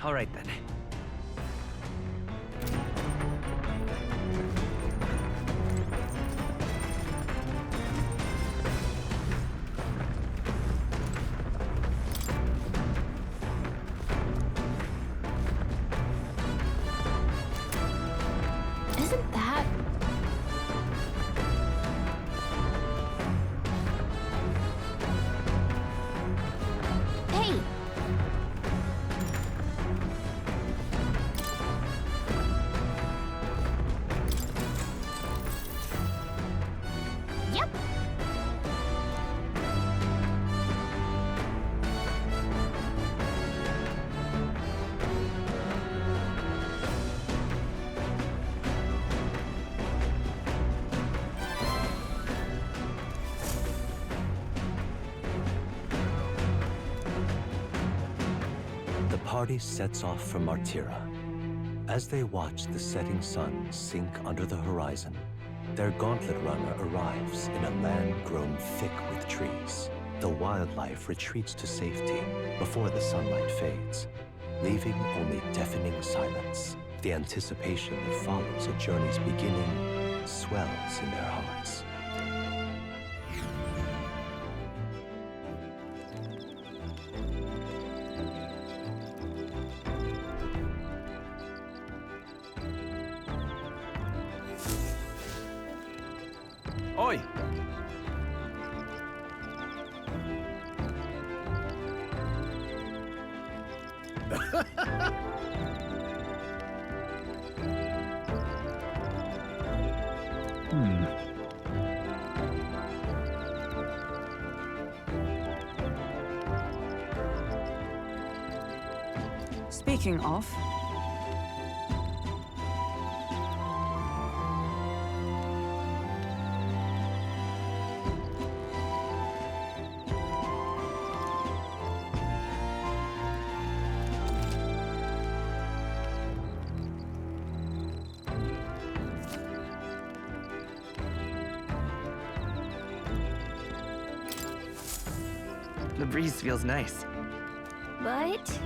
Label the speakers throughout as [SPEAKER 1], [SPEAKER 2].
[SPEAKER 1] All right then.
[SPEAKER 2] Isn't that... Hey! Yep!
[SPEAKER 3] The party sets off from Martira. As they watch the setting sun sink under the horizon, their gauntlet runner arrives in a land grown thick with trees. The wildlife retreats to safety before the sunlight fades, leaving only deafening silence. The anticipation that follows a journey's beginning swells in their hearts.
[SPEAKER 1] Oi!
[SPEAKER 4] Speaking of...
[SPEAKER 1] The breeze feels nice.
[SPEAKER 2] But...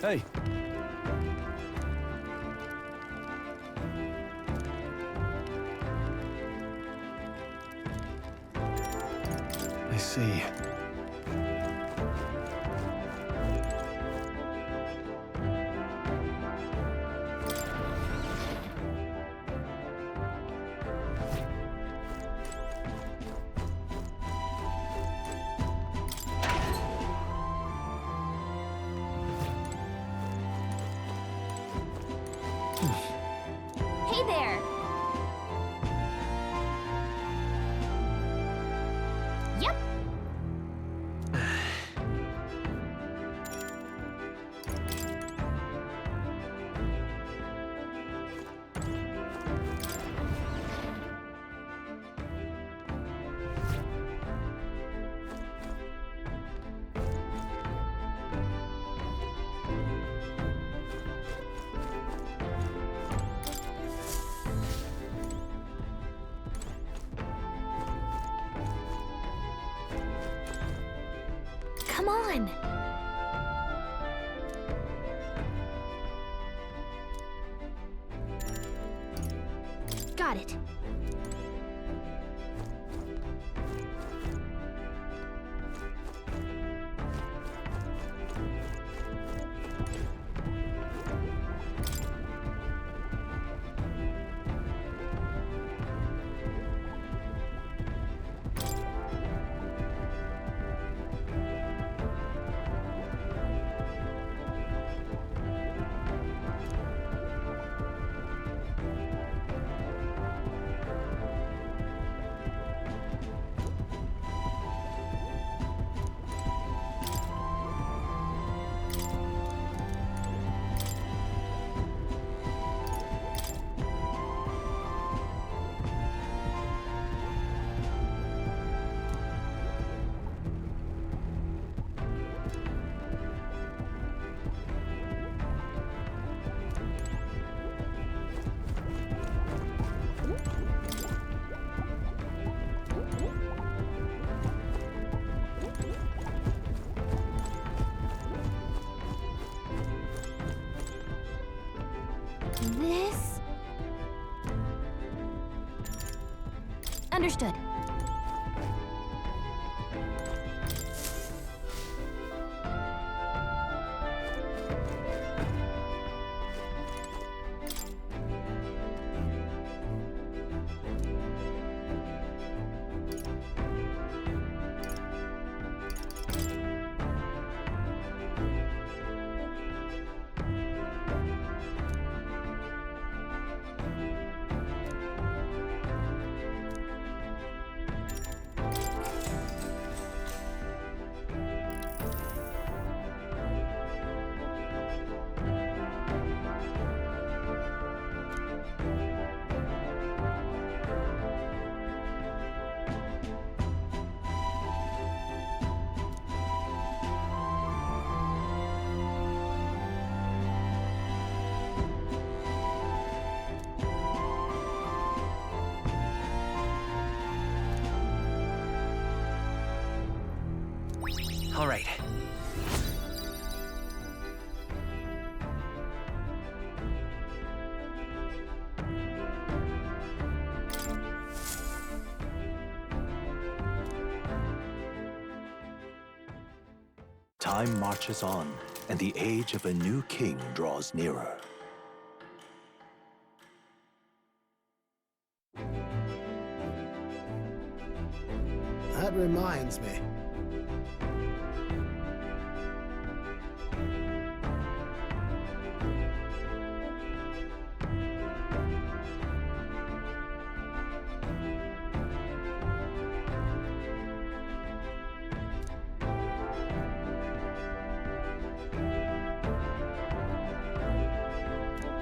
[SPEAKER 1] Hey! I see.
[SPEAKER 2] Hey there! Yep! Come on! Got it. Understood.
[SPEAKER 1] All right.
[SPEAKER 3] Time marches on, and the age of a new king draws nearer.
[SPEAKER 4] That reminds me.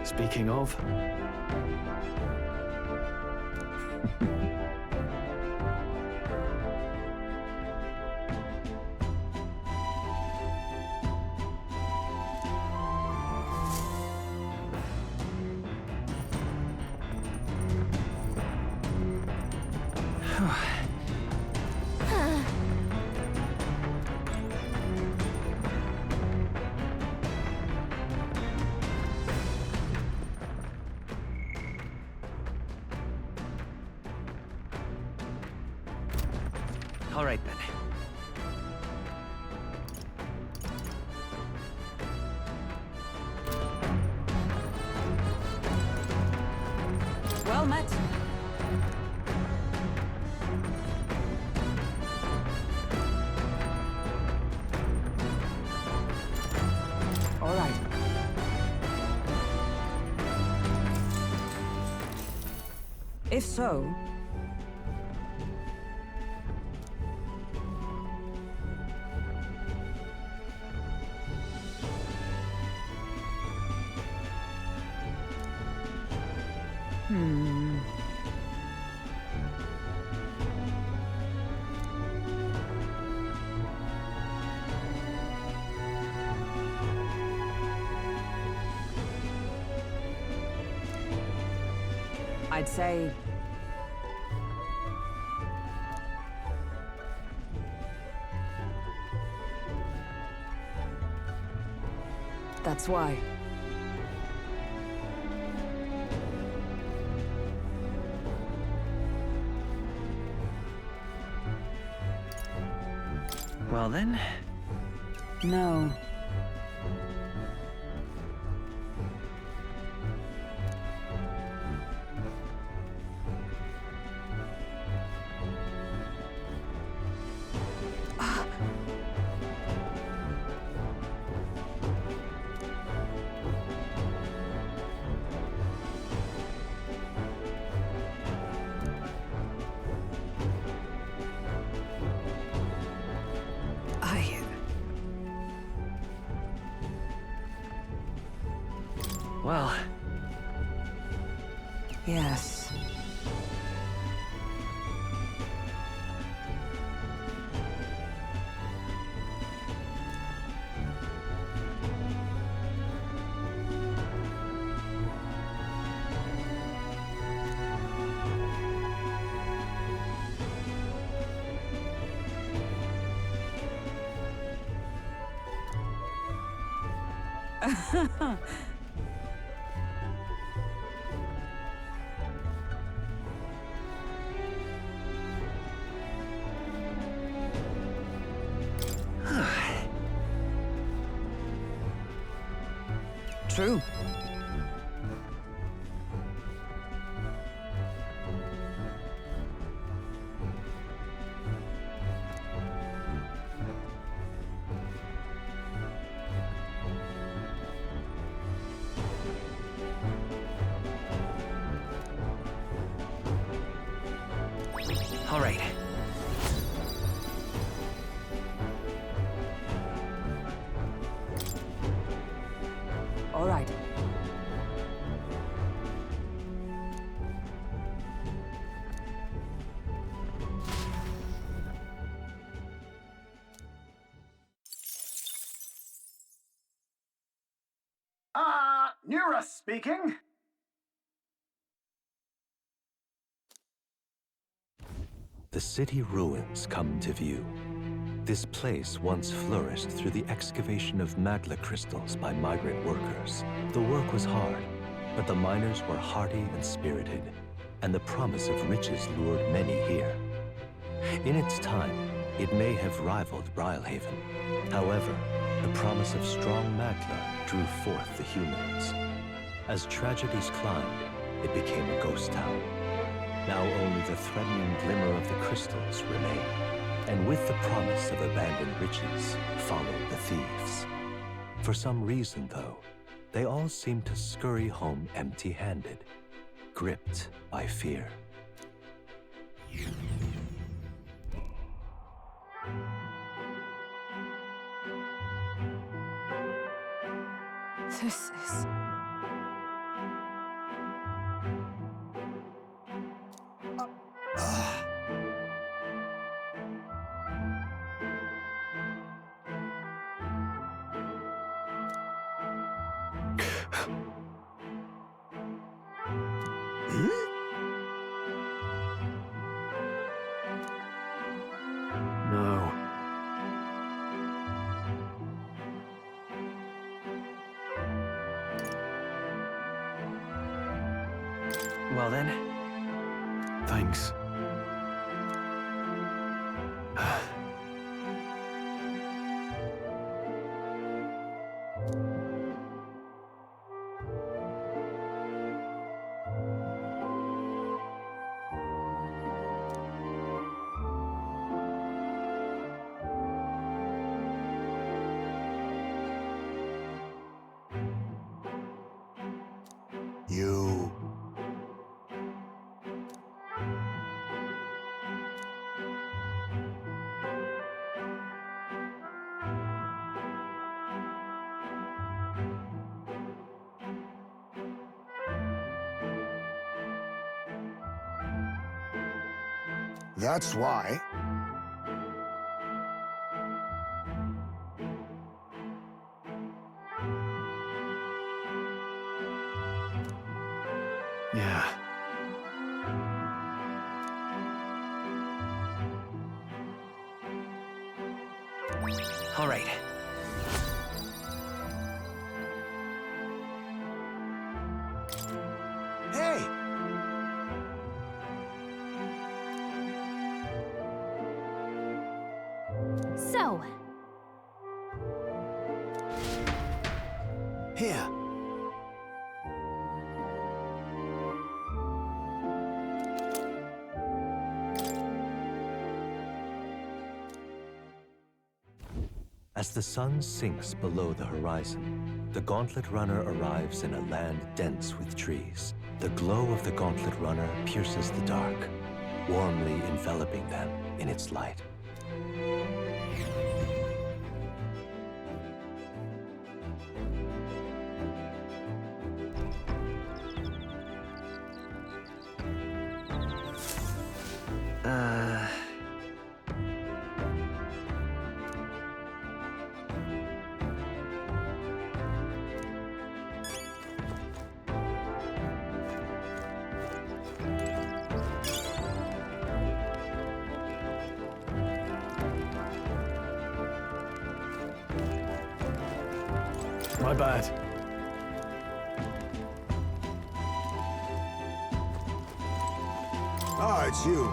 [SPEAKER 1] Speaking of, all right then.
[SPEAKER 5] Well met. All right. If so, I'd say that's why.
[SPEAKER 1] Well then,
[SPEAKER 5] No.
[SPEAKER 1] well,
[SPEAKER 5] Yes. True.
[SPEAKER 1] All right.
[SPEAKER 5] All right.
[SPEAKER 6] Nura speaking.
[SPEAKER 3] The city ruins come to view. This place once flourished through the excavation of magla crystals by migrant workers. The work was hard, but the miners were hardy and spirited, and the promise of riches lured many here. In its time, it may have rivaled Brilehaven. However, the promise of strong magla drew forth the humans. As tragedies climbed, it became a ghost town. Now only the threatening glimmer of the crystals remain. And with the promise of abandoned riches followed the thieves. For some reason, though, they all seem to scurry home empty-handed, gripped by fear.
[SPEAKER 5] This is...
[SPEAKER 1] No. Well then. Thanks.
[SPEAKER 4] You... That's why.
[SPEAKER 1] Yeah. All right.
[SPEAKER 4] Hey!
[SPEAKER 2] So,
[SPEAKER 4] Here.
[SPEAKER 3] As the sun sinks below the horizon, the Gauntlet Runner arrives in a land dense with trees. The glow of the Gauntlet Runner pierces the dark, warmly enveloping them in its light.
[SPEAKER 1] My bad.
[SPEAKER 4] Ah, it's you.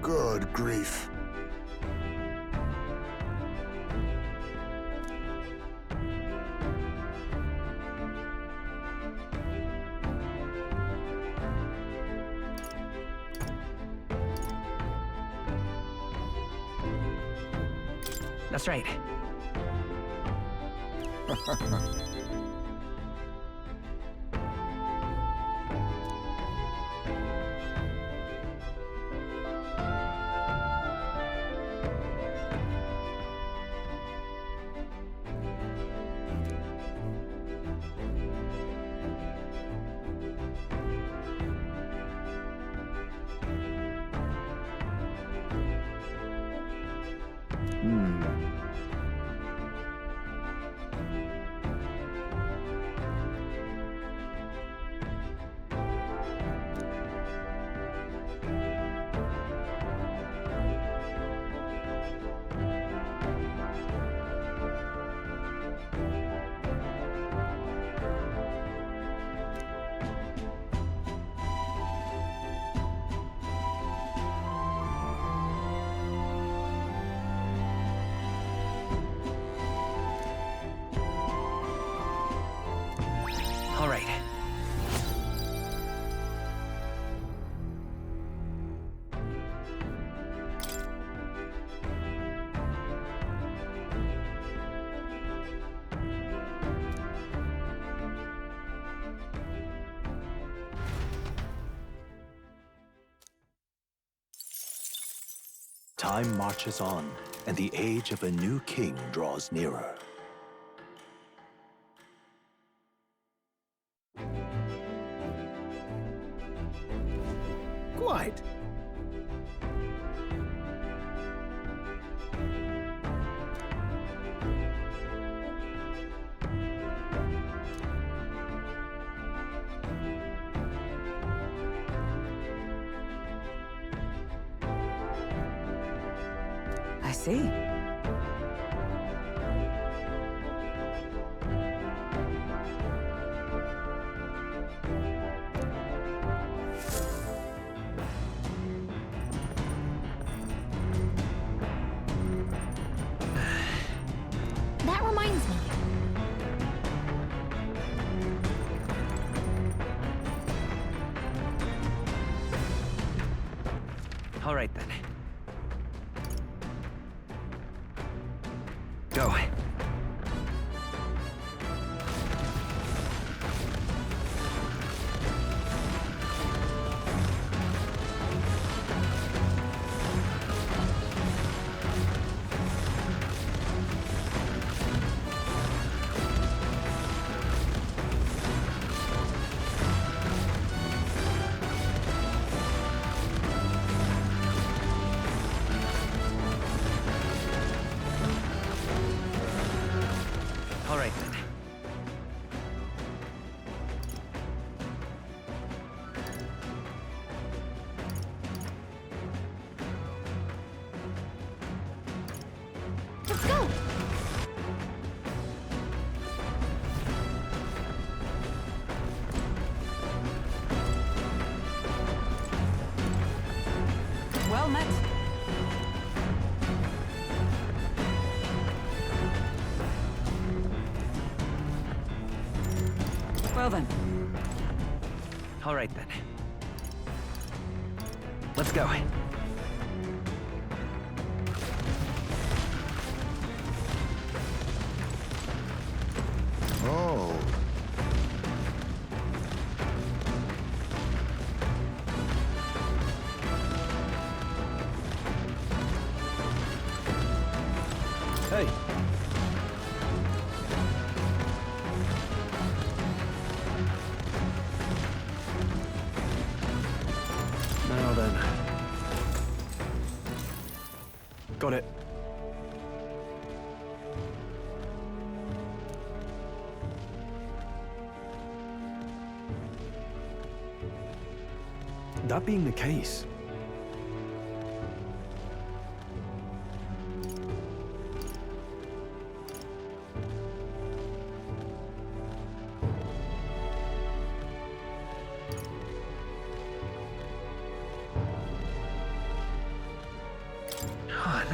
[SPEAKER 4] Good grief.
[SPEAKER 1] That's right. All right.
[SPEAKER 3] Time marches on, and the age of a new king draws nearer.
[SPEAKER 1] Quite.
[SPEAKER 5] I see.
[SPEAKER 2] That reminds me.
[SPEAKER 1] All right then. Go. All right then.
[SPEAKER 2] Let's go.
[SPEAKER 5] Well met. Well then.
[SPEAKER 1] All right then. Let's go.
[SPEAKER 4] Oh.
[SPEAKER 1] Hey. Now then. Got it. That being the case,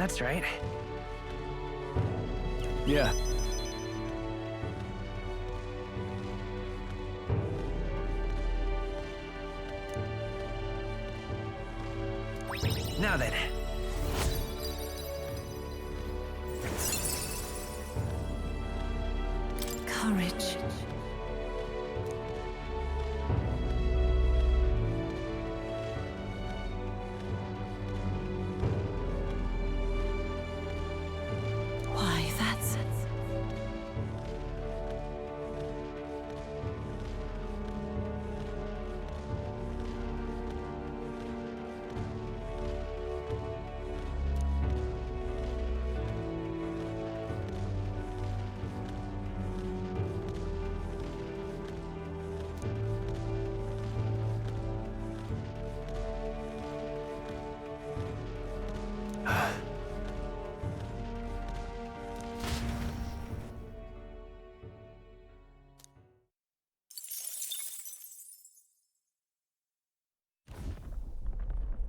[SPEAKER 7] that's right.
[SPEAKER 1] Yeah.
[SPEAKER 7] Now then.
[SPEAKER 5] Courage. Why, that's...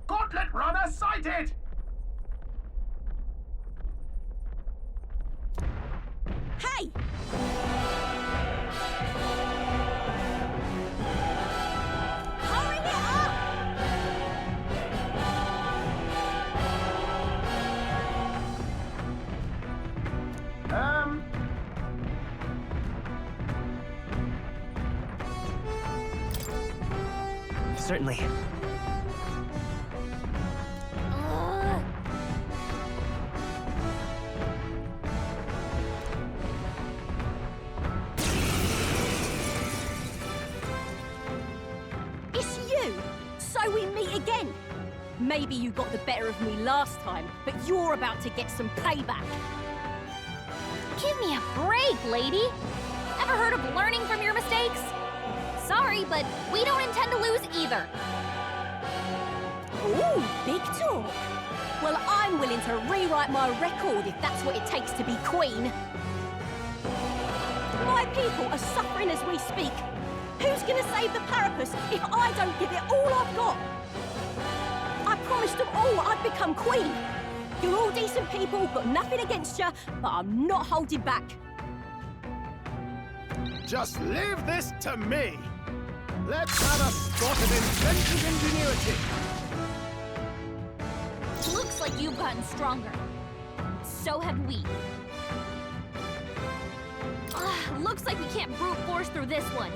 [SPEAKER 6] Gauntlet runner sighted!
[SPEAKER 2] Hey! Hurry it up!
[SPEAKER 7] Certainly.
[SPEAKER 2] It's you! So we meet again! Maybe you got the better of me last time, but you're about to get some payback.
[SPEAKER 8] Give me a break, lady. Ever heard of learning from your mistakes? Sorry, but we don't intend to lose either.
[SPEAKER 2] Ooh, big talk. Well, I'm willing to rewrite my record if that's what it takes to be queen. My people are suffering as we speak. Who's gonna save the Parapus if I don't give it all I've got? I promised them all I'd become queen. You're all decent people, got nothing against you, but I'm not holding back.
[SPEAKER 9] Just leave this to me. Let's have a spot of inventive ingenuity.
[SPEAKER 8] Looks like you've gotten stronger. So have we. Looks like we can't brute force through this one.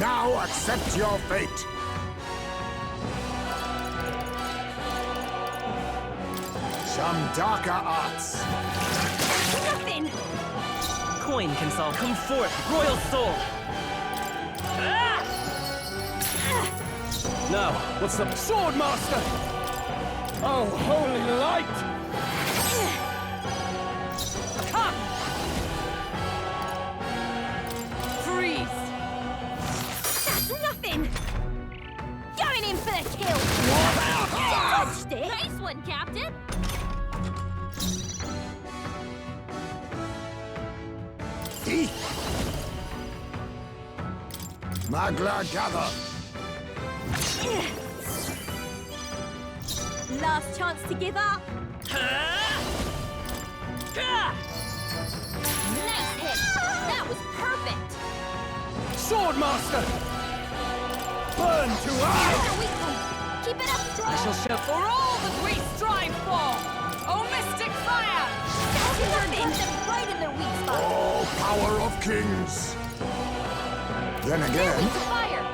[SPEAKER 4] Now accept your fate. Some darker arts.
[SPEAKER 2] Nothing!
[SPEAKER 7] Coin can solve. Come forth, royal soul!
[SPEAKER 1] Now, what's the sword master? Oh, holy light!
[SPEAKER 5] Come! Freeze!
[SPEAKER 2] That's nothing! Going in for the kill! Dodged it!
[SPEAKER 8] Nice one, Captain!
[SPEAKER 4] Magla gather.
[SPEAKER 2] Last chance to give up.
[SPEAKER 8] Nice hit! That was perfect!
[SPEAKER 1] Sword master! Burn to ice!
[SPEAKER 8] Another weak point! Keep it up strong!
[SPEAKER 7] I shall show.
[SPEAKER 5] For all that we strive for! Oh, mystic fire!
[SPEAKER 2] Nothing!
[SPEAKER 8] Them right in their weak spot!
[SPEAKER 4] Oh, power of kings. Then again,
[SPEAKER 8] With the fire!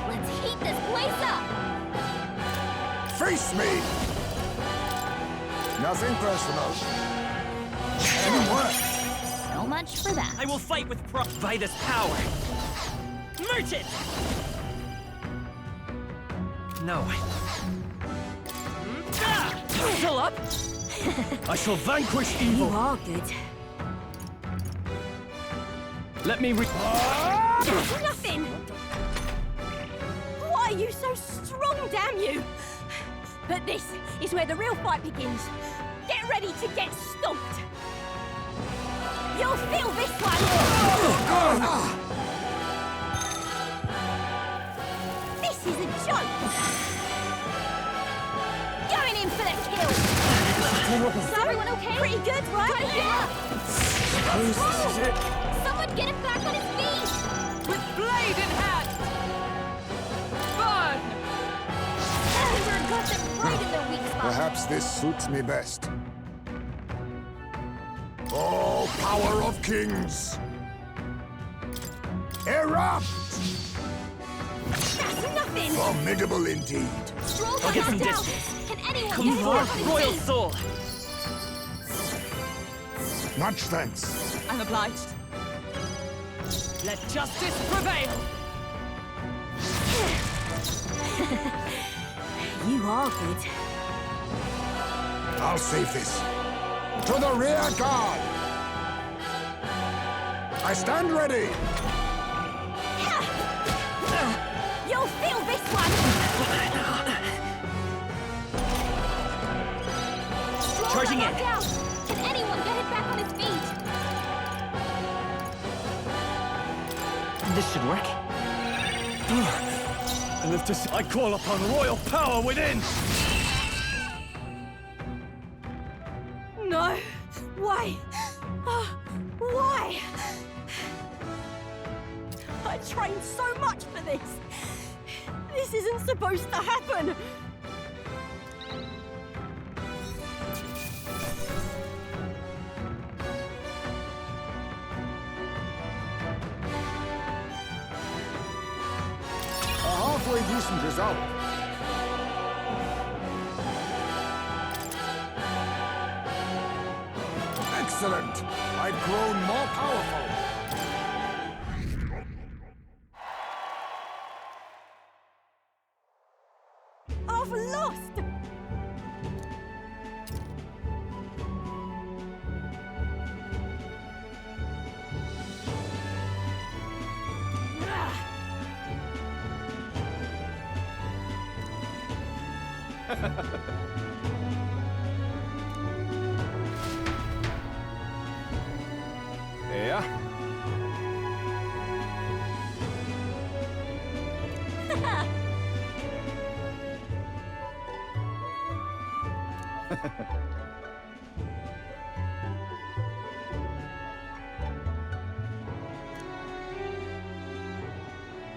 [SPEAKER 8] Let's heat this place up!
[SPEAKER 4] face me. Nothing personal. Any work.
[SPEAKER 8] So much for that.
[SPEAKER 7] I will fight with by this power. Merchant! No. Still up?
[SPEAKER 1] I shall vanquish
[SPEAKER 2] You
[SPEAKER 1] evil.
[SPEAKER 2] are good.
[SPEAKER 1] Let me
[SPEAKER 2] Nothing! Why are you so strong, damn you? But this is where the real fight begins. Get ready to get stomped. You'll feel this one! This This is a joke! Going in for the kill!
[SPEAKER 8] Is everyone okay?
[SPEAKER 2] Pretty good, right?
[SPEAKER 8] Yeah!
[SPEAKER 1] Suppose this is it.
[SPEAKER 8] Someone get him back on his feet!
[SPEAKER 5] With blade in hand! Burn!
[SPEAKER 8] We're got them right in their weak spot.
[SPEAKER 4] Perhaps this suits me best. Oh, power of kings! Erupt!
[SPEAKER 2] That's nothing!
[SPEAKER 4] Formidable indeed.
[SPEAKER 8] Stroll
[SPEAKER 7] I'll get
[SPEAKER 8] got
[SPEAKER 7] some
[SPEAKER 8] knocked out.
[SPEAKER 7] distance.
[SPEAKER 8] Can anyone
[SPEAKER 7] Come
[SPEAKER 8] get him
[SPEAKER 7] forth,
[SPEAKER 8] back on his
[SPEAKER 7] royal
[SPEAKER 8] feet?
[SPEAKER 7] soul!
[SPEAKER 4] Much thanks.
[SPEAKER 5] I'm obliged. Let justice prevail!
[SPEAKER 2] You are good.
[SPEAKER 4] I'll save this. To the rear guard! I stand ready!
[SPEAKER 2] You'll feel this one!
[SPEAKER 8] Stroll
[SPEAKER 7] Charging
[SPEAKER 8] got
[SPEAKER 7] in.
[SPEAKER 8] knocked out. Can anyone get him back on his feet?
[SPEAKER 7] This should work.
[SPEAKER 1] And if this, I call upon royal power within.
[SPEAKER 2] No! Why? Why? I trained so much for this! This isn't supposed to happen!
[SPEAKER 4] A halfway decent result. Excellent! I've grown more powerful.
[SPEAKER 2] I've lost!
[SPEAKER 1] Yeah.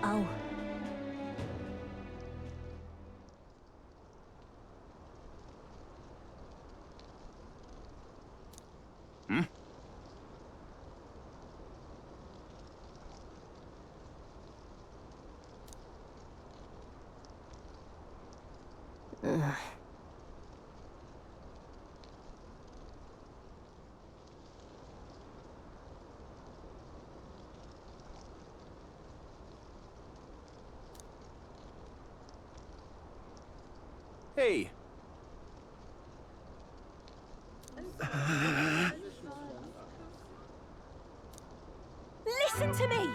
[SPEAKER 2] Oh.
[SPEAKER 1] Hey.
[SPEAKER 2] Listen to me!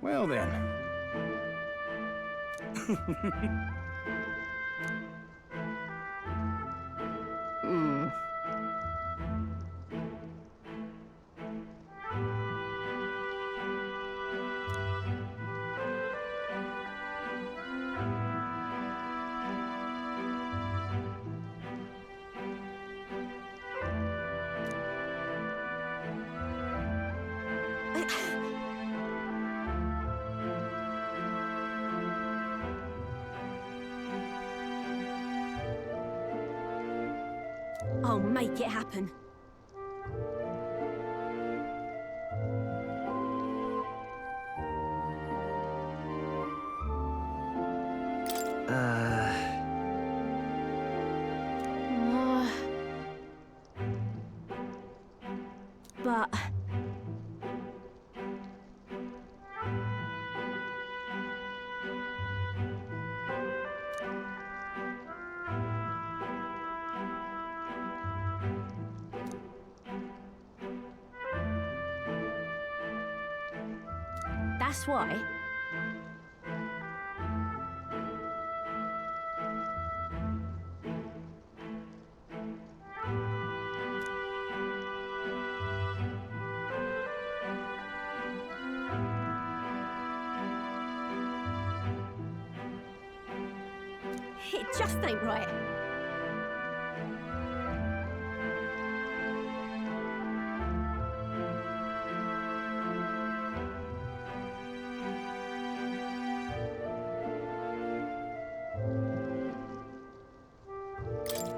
[SPEAKER 1] Well then. I'll make it happen. But... That's why.
[SPEAKER 2] It just ain't right.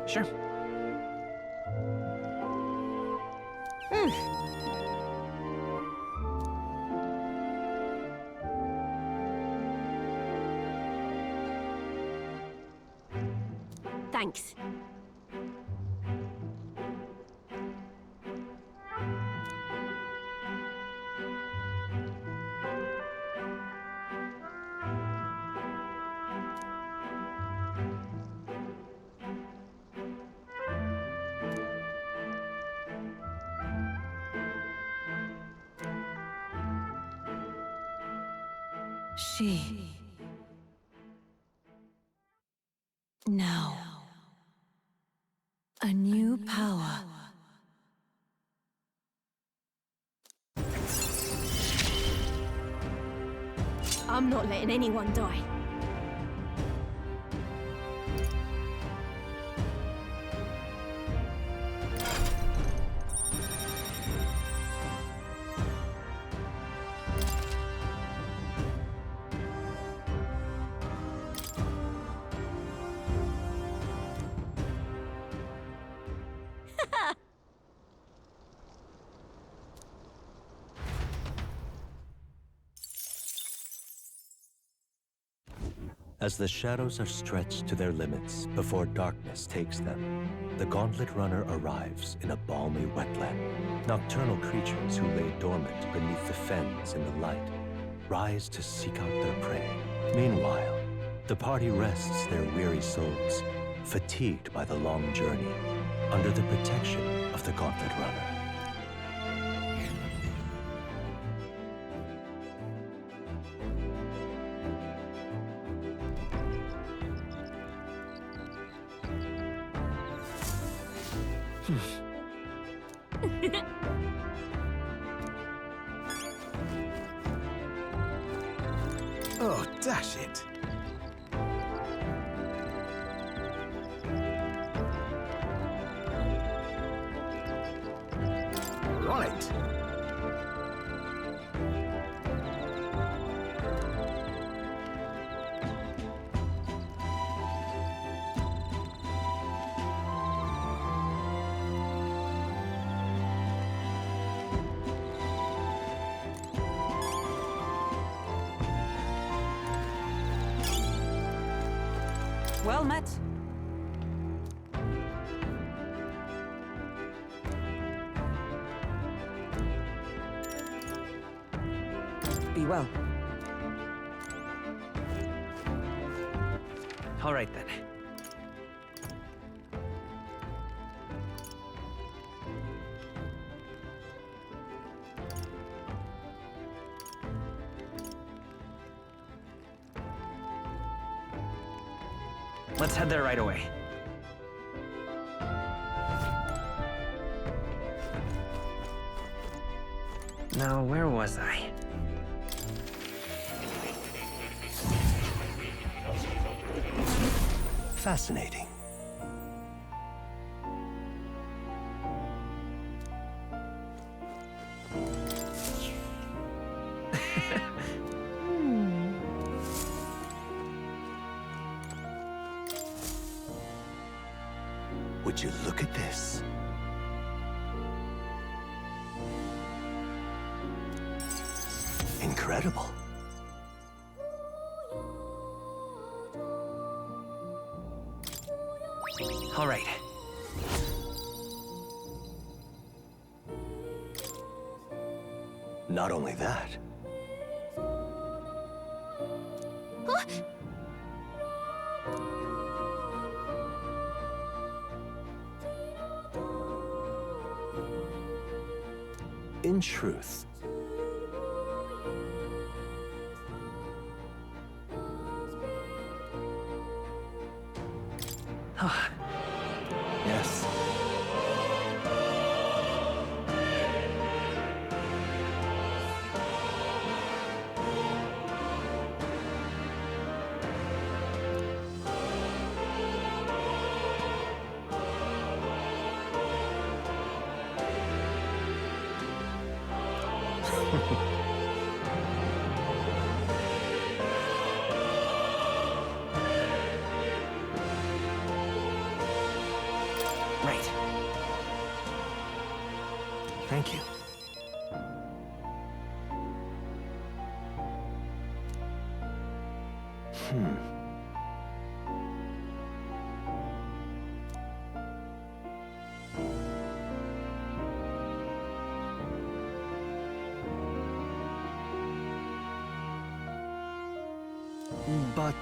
[SPEAKER 7] Sure.
[SPEAKER 2] Thanks.
[SPEAKER 10] She. Now. A new power.
[SPEAKER 2] I'm not letting anyone die.
[SPEAKER 3] As the shadows are stretched to their limits before darkness takes them, the Gauntlet Runner arrives in a balmy wetland. Nocturnal creatures who lay dormant beneath the fens in the light rise to seek out their prey. Meanwhile, the party rests their weary souls, fatigued by the long journey, under the protection of the Gauntlet Runner.
[SPEAKER 9] Oh, dash it. Right.
[SPEAKER 5] Well met. Be well.
[SPEAKER 7] All right then. Let's head there right away. Now, where was I?
[SPEAKER 3] Fascinating. Would you look at this? Incredible.
[SPEAKER 7] All right.
[SPEAKER 3] Not only that, in truth, yes.
[SPEAKER 7] Right.
[SPEAKER 3] Thank you. But...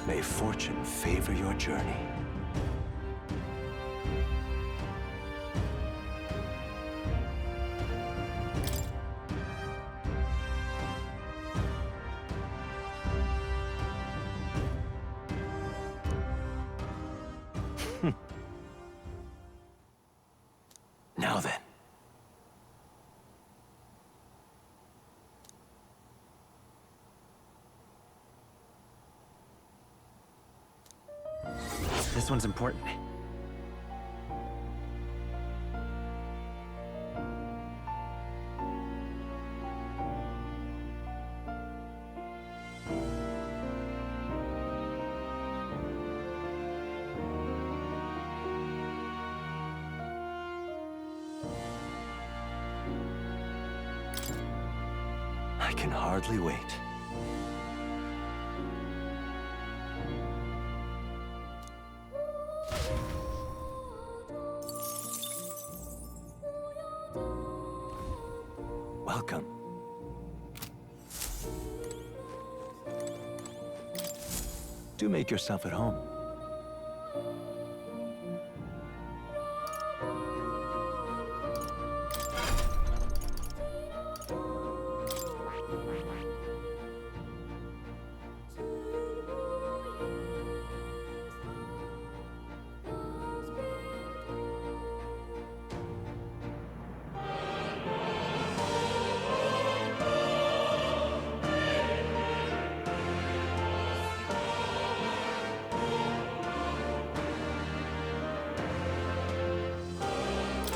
[SPEAKER 3] May fortune favor your journey. Now then.
[SPEAKER 7] This one's important.
[SPEAKER 3] I can hardly wait. Welcome. Do make yourself at home.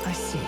[SPEAKER 7] I see.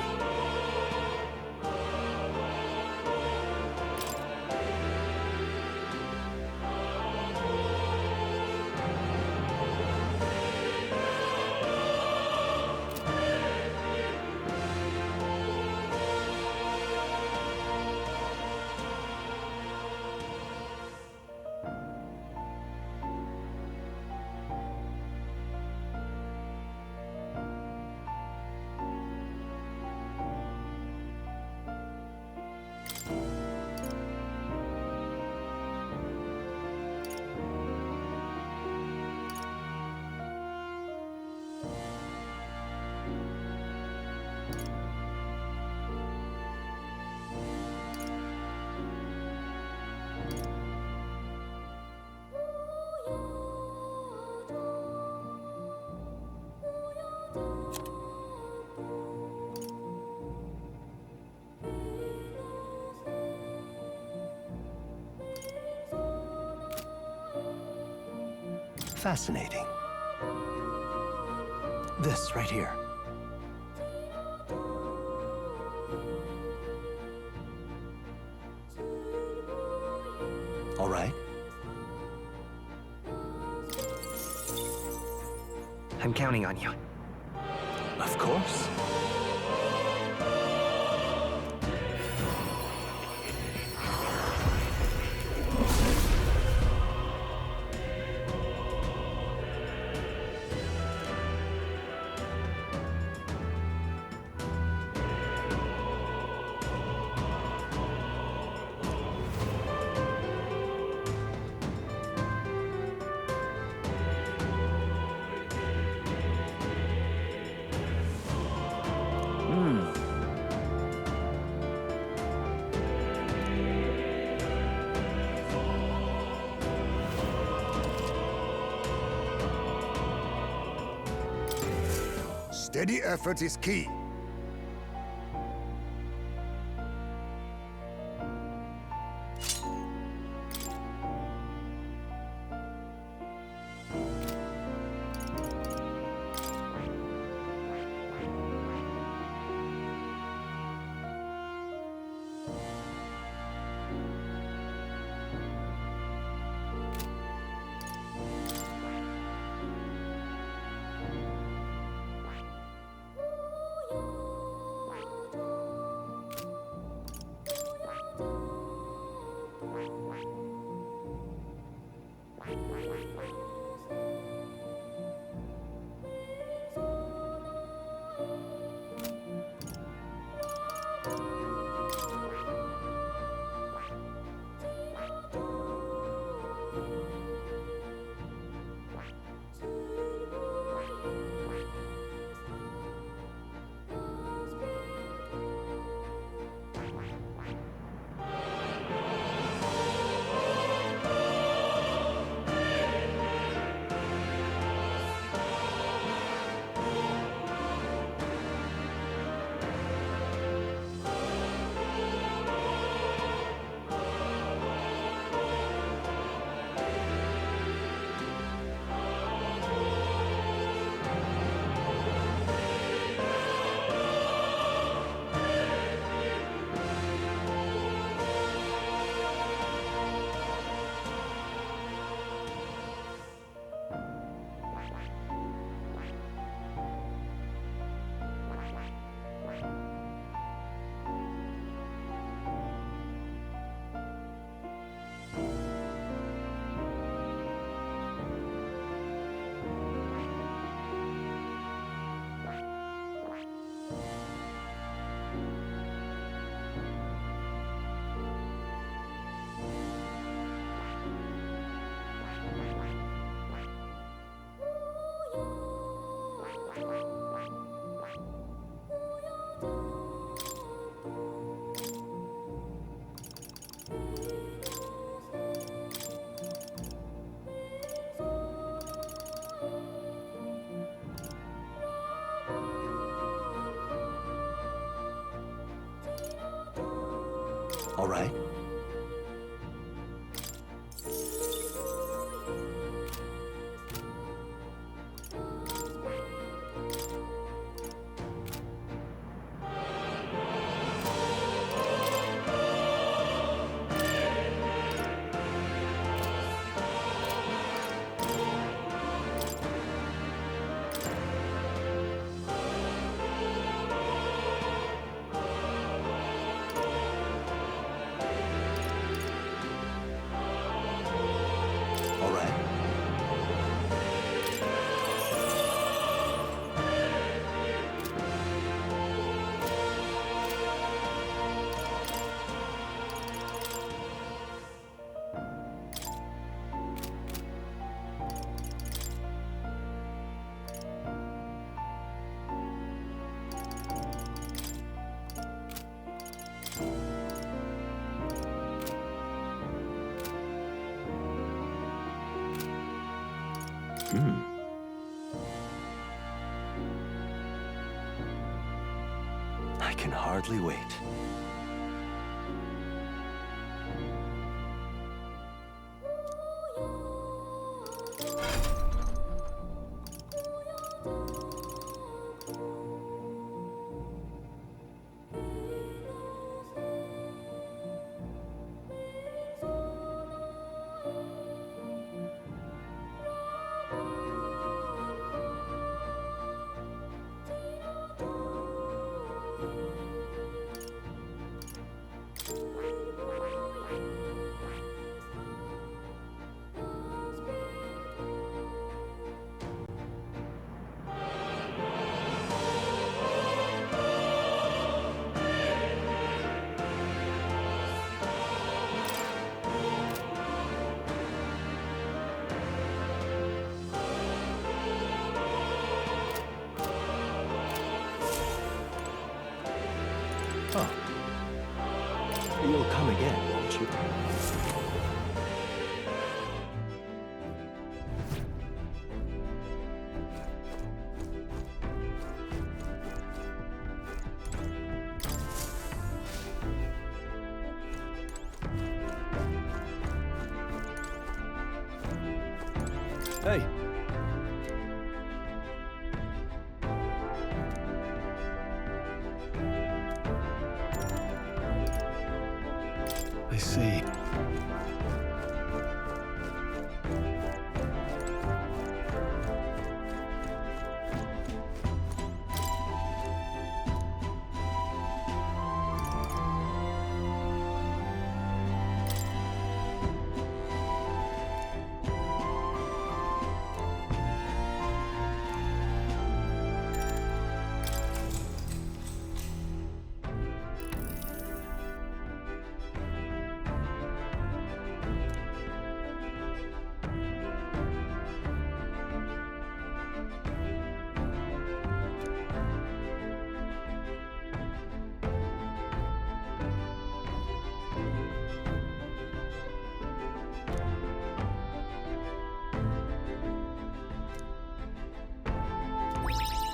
[SPEAKER 3] Fascinating. This right here. All right.
[SPEAKER 7] I'm counting on you.
[SPEAKER 3] Of course.
[SPEAKER 4] Steady effort is key.
[SPEAKER 3] All right. All right. I can hardly wait. Oh. You'll come again, won't you? Hey.
[SPEAKER 9] I see.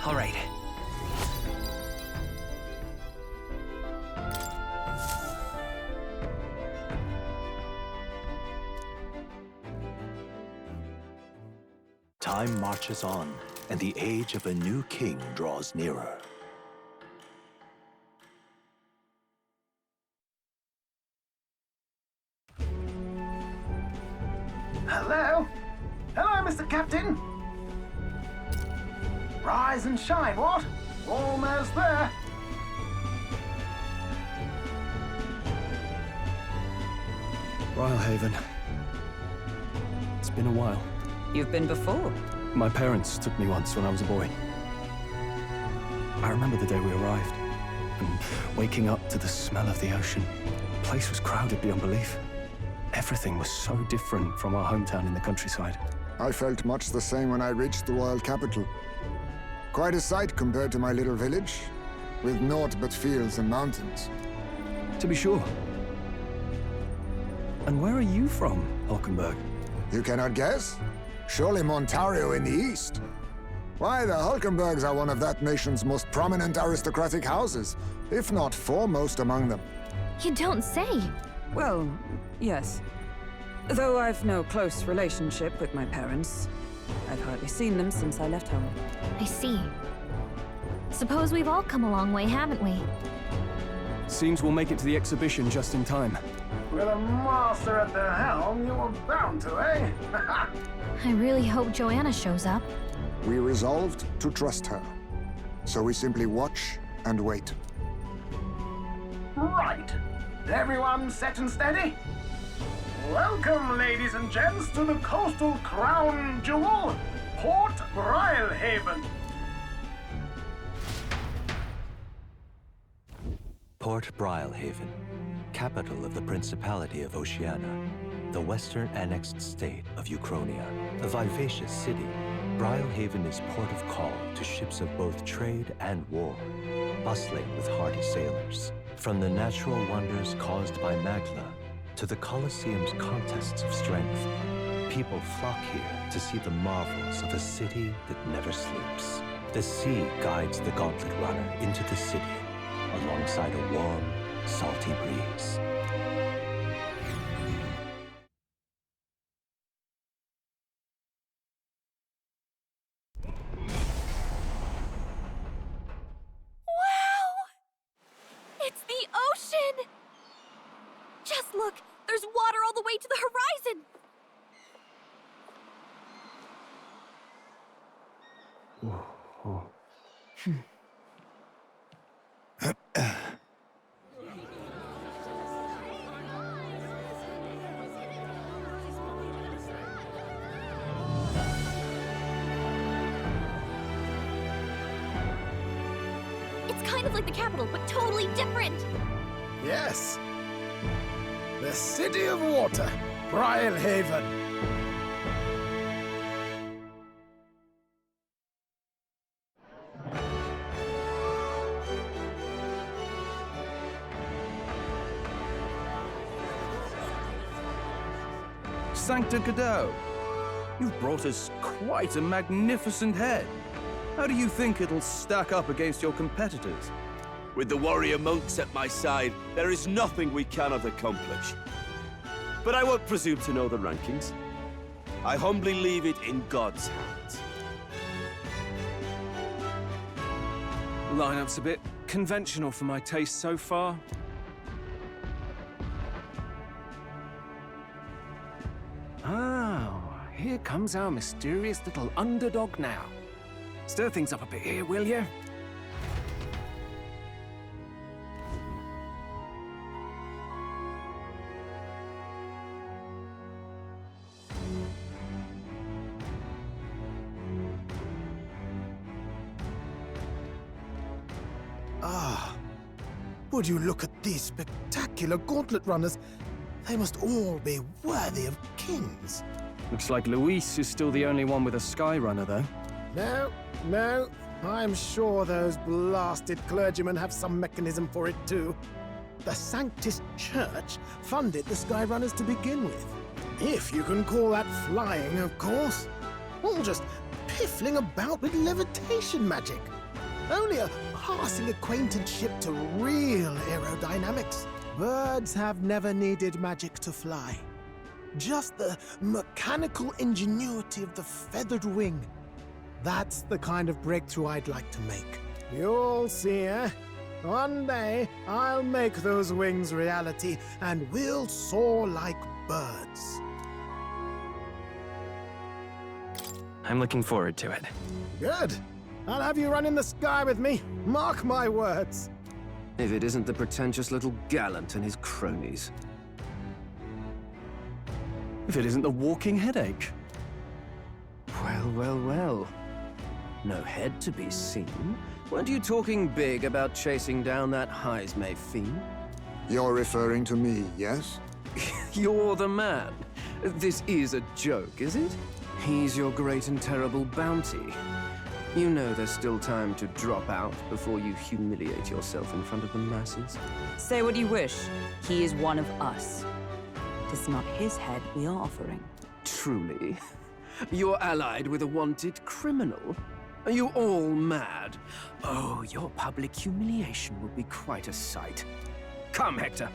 [SPEAKER 7] All right.
[SPEAKER 3] Time marches on, and the age of a new king draws nearer.
[SPEAKER 6] Hello? Hello, Mr. Captain. Rise and shine, what? Almost there.
[SPEAKER 1] Brilehaven. It's been a while.
[SPEAKER 5] You've been before.
[SPEAKER 1] My parents took me once when I was a boy. I remember the day we arrived, and waking up to the smell of the ocean. The place was crowded beyond belief. Everything was so different from our hometown in the countryside.
[SPEAKER 4] I felt much the same when I reached the royal capital. Quite a sight compared to my little village, with naught but fields and mountains.
[SPEAKER 1] To be sure. And where are you from, Hulkenberg?
[SPEAKER 4] You cannot guess? Surely Montario in the east. Why, the Hulkenbergs are one of that nation's most prominent aristocratic houses, if not foremost among them.
[SPEAKER 8] You don't say.
[SPEAKER 5] Well, yes. Though I've no close relationship with my parents, I've hardly seen them since I left home.
[SPEAKER 8] I see. Suppose we've all come a long way, haven't we?
[SPEAKER 1] Seems we'll make it to the exhibition just in time.
[SPEAKER 6] With a master at the helm, you were bound to, eh?
[SPEAKER 8] I really hope Joanna shows up.
[SPEAKER 4] We resolved to trust her. So we simply watch and wait.
[SPEAKER 6] Right. Everyone set and steady? Welcome, ladies and gents, to the coastal crown jewel, Port Brilehaven.
[SPEAKER 3] Port Brilehaven, capital of the Principality of Oceania, the western annexed state of Uchronia. A vivacious city, Brilehaven is port of call to ships of both trade and war, bustling with hardy sailors. From the natural wonders caused by Magna to the Colosseum's contests of strength, people flock here to see the marvels of a city that never sleeps. The sea guides the gauntlet runner into the city, alongside a warm, salty breeze.
[SPEAKER 2] It's the ocean! Just look! There's water all the way to the horizon! It's kind of like the capital, but totally different!
[SPEAKER 9] Yes. The City of Water, Brilehaven.
[SPEAKER 11] Sancta Cadeau, you've brought us quite a magnificent head. How do you think it'll stack up against your competitors?
[SPEAKER 12] With the warrior monks at my side, there is nothing we cannot accomplish. But I won't presume to know the rankings. I humbly leave it in God's hands.
[SPEAKER 1] Lineup's a bit conventional for my taste so far.
[SPEAKER 13] here comes our mysterious little underdog now. Stir things up a bit here, will you?
[SPEAKER 9] Ah, would you look at these spectacular gauntlet runners? They must all be worthy of kings.
[SPEAKER 1] Looks like Luis is still the only one with a Sky Runner, though.
[SPEAKER 9] No, I'm sure those blasted clergymen have some mechanism for it too. The Sanctus Church funded the Skyrunners to begin with. If you can call that flying, of course. All just piffling about with levitation magic. Only a passing acquaintanceship to real aerodynamics. Birds have never needed magic to fly. Just the mechanical ingenuity of the feathered wing. That's the kind of breakthrough I'd like to make. You'll see, eh? One day, I'll make those wings reality, and we'll soar like birds.
[SPEAKER 7] I'm looking forward to it.
[SPEAKER 9] Good. I'll have you run in the sky with me. Mark my words.
[SPEAKER 13] If it isn't the pretentious little gallant and his cronies.
[SPEAKER 1] If it isn't the walking headache.
[SPEAKER 13] Well. No head to be seen. Weren't you talking big about chasing down that Heismay fiend?
[SPEAKER 4] You're referring to me, yes?
[SPEAKER 13] You're the man. This is a joke, is it? He's your great and terrible bounty. You know there's still time to drop out before you humiliate yourself in front of the masses.
[SPEAKER 5] Say what you wish. He is one of us. It is not his head we are offering.
[SPEAKER 13] Truly? You're allied with a wanted criminal? Are you all mad? Oh, your public humiliation will be quite a sight. Come, Hector.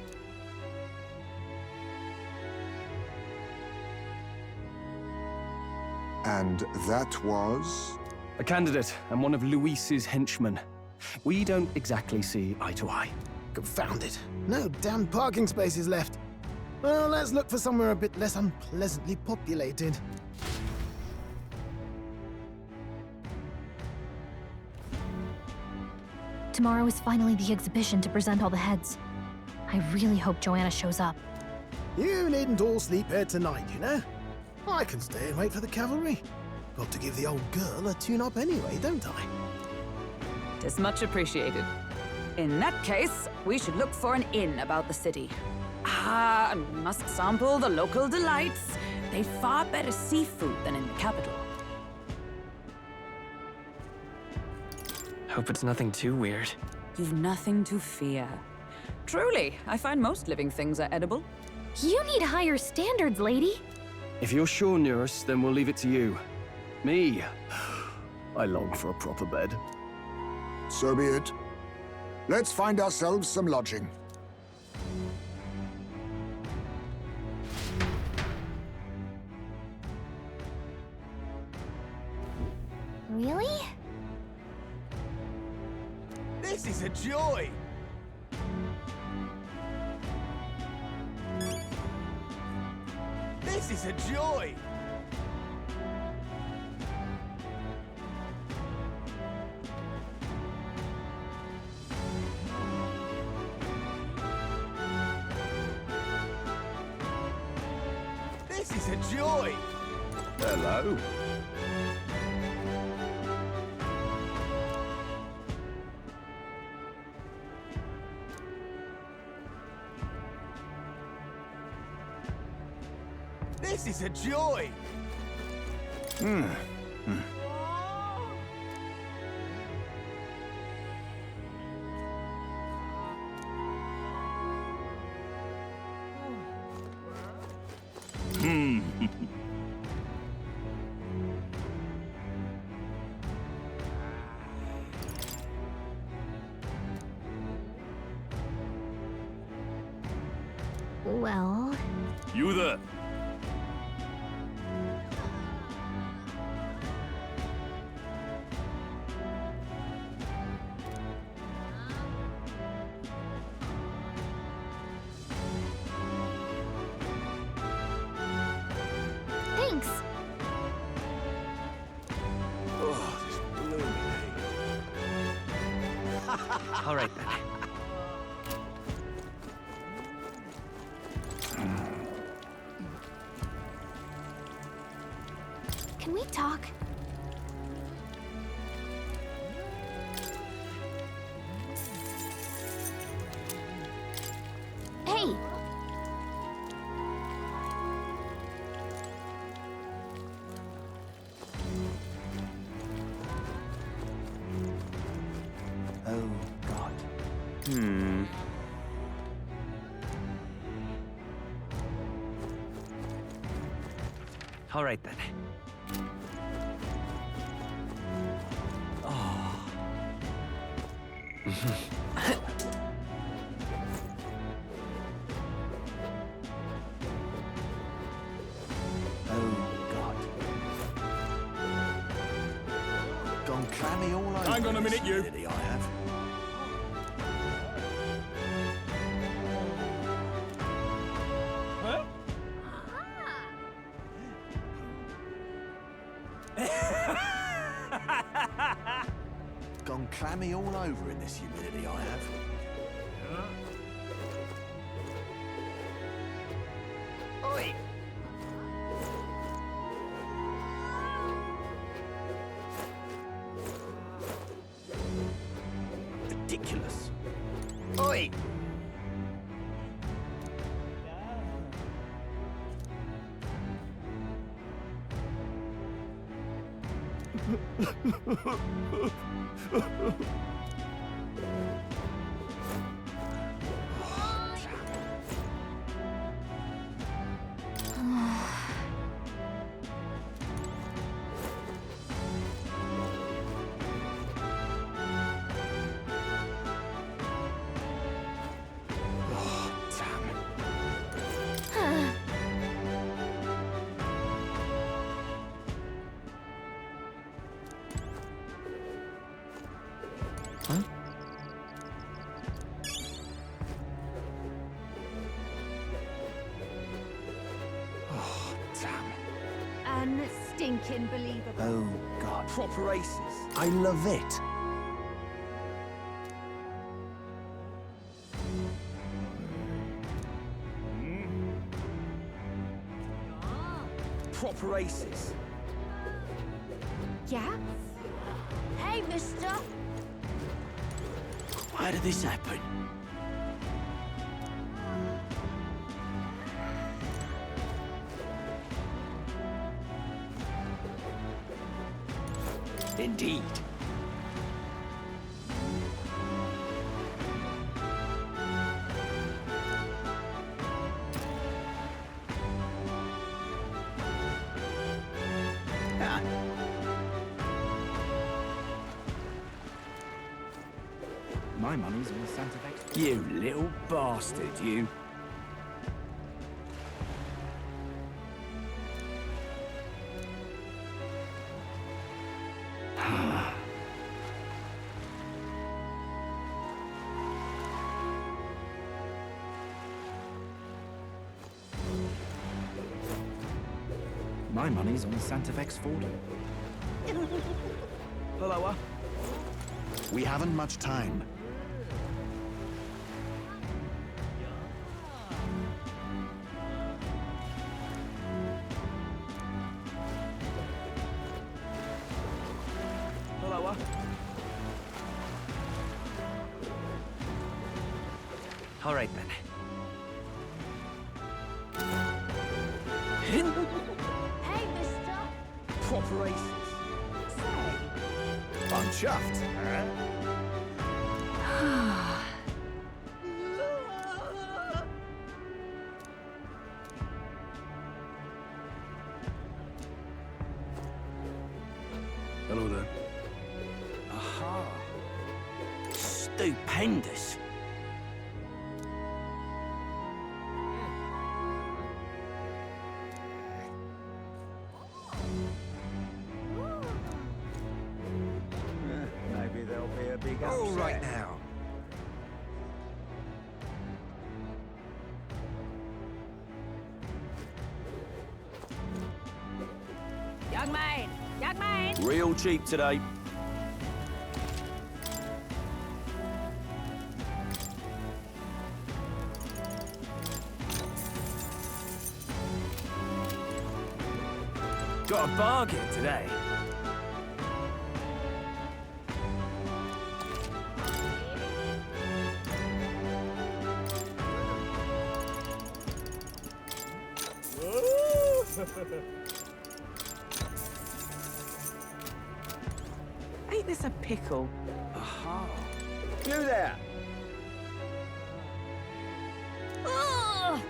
[SPEAKER 4] And that was?
[SPEAKER 1] A candidate and one of Luis's henchmen. We don't exactly see eye to eye.
[SPEAKER 9] Confound it. No damn parking spaces left. Well, let's look for somewhere a bit less unpleasantly populated.
[SPEAKER 8] Tomorrow is finally the exhibition to present all the heads. I really hope Joanna shows up.
[SPEAKER 9] You needn't all sleep here tonight, you know? I can stay and wait for the cavalry. Got to give the old girl a tune-up anyway, don't I?
[SPEAKER 5] Tis much appreciated. In that case, we should look for an inn about the city. Ah, and we must sample the local delights. They've far better seafood than in the capital.
[SPEAKER 7] Hope it's nothing too weird.
[SPEAKER 5] You've nothing to fear. Truly, I find most living things are edible.
[SPEAKER 8] You need higher standards, lady.
[SPEAKER 1] If you're sure, nurse, then we'll leave it to you. Me, I long for a proper bed.
[SPEAKER 4] So be it. Let's find ourselves some lodging.
[SPEAKER 8] Really?
[SPEAKER 12] This is a joy! This is a joy! This is a joy!
[SPEAKER 11] Hello.
[SPEAKER 12] This is a joy!
[SPEAKER 8] Well...
[SPEAKER 12] You there!
[SPEAKER 8] Thanks.
[SPEAKER 7] All right then.
[SPEAKER 8] Can we talk? Hey!
[SPEAKER 3] Oh, God.
[SPEAKER 7] All right then.
[SPEAKER 3] Oh, God. Gone clammy all over.
[SPEAKER 1] Hang on a minute, you.
[SPEAKER 3] I have. Gone clammy all over in this humidity, I have.
[SPEAKER 7] Oi!
[SPEAKER 12] Ridiculous.
[SPEAKER 7] Oi!
[SPEAKER 2] Unstinking believable.
[SPEAKER 3] Oh, God.
[SPEAKER 12] Proper aces.
[SPEAKER 3] I love it.
[SPEAKER 12] Proper aces.
[SPEAKER 2] Yeah? Hey, mister.
[SPEAKER 12] Why did this happen? Indeed.
[SPEAKER 7] My money's on the Santa Fe.
[SPEAKER 12] You little bastard, you.
[SPEAKER 7] My money's on the Santa Fe's Ford.
[SPEAKER 12] Hello,
[SPEAKER 3] We haven't much time.
[SPEAKER 12] Hello,
[SPEAKER 7] All right then.
[SPEAKER 2] Hey, mister.
[SPEAKER 12] Proper aces. I'm chuffed.
[SPEAKER 11] Hello there.
[SPEAKER 12] Aha. Stupendous.
[SPEAKER 7] Maybe there'll be a big
[SPEAKER 12] All right now.
[SPEAKER 5] Young man! Young man!
[SPEAKER 12] Real cheap today.
[SPEAKER 7] Got a bargain today.
[SPEAKER 5] Ain't this a pickle?
[SPEAKER 7] Aha.
[SPEAKER 12] You there!
[SPEAKER 8] Ugh!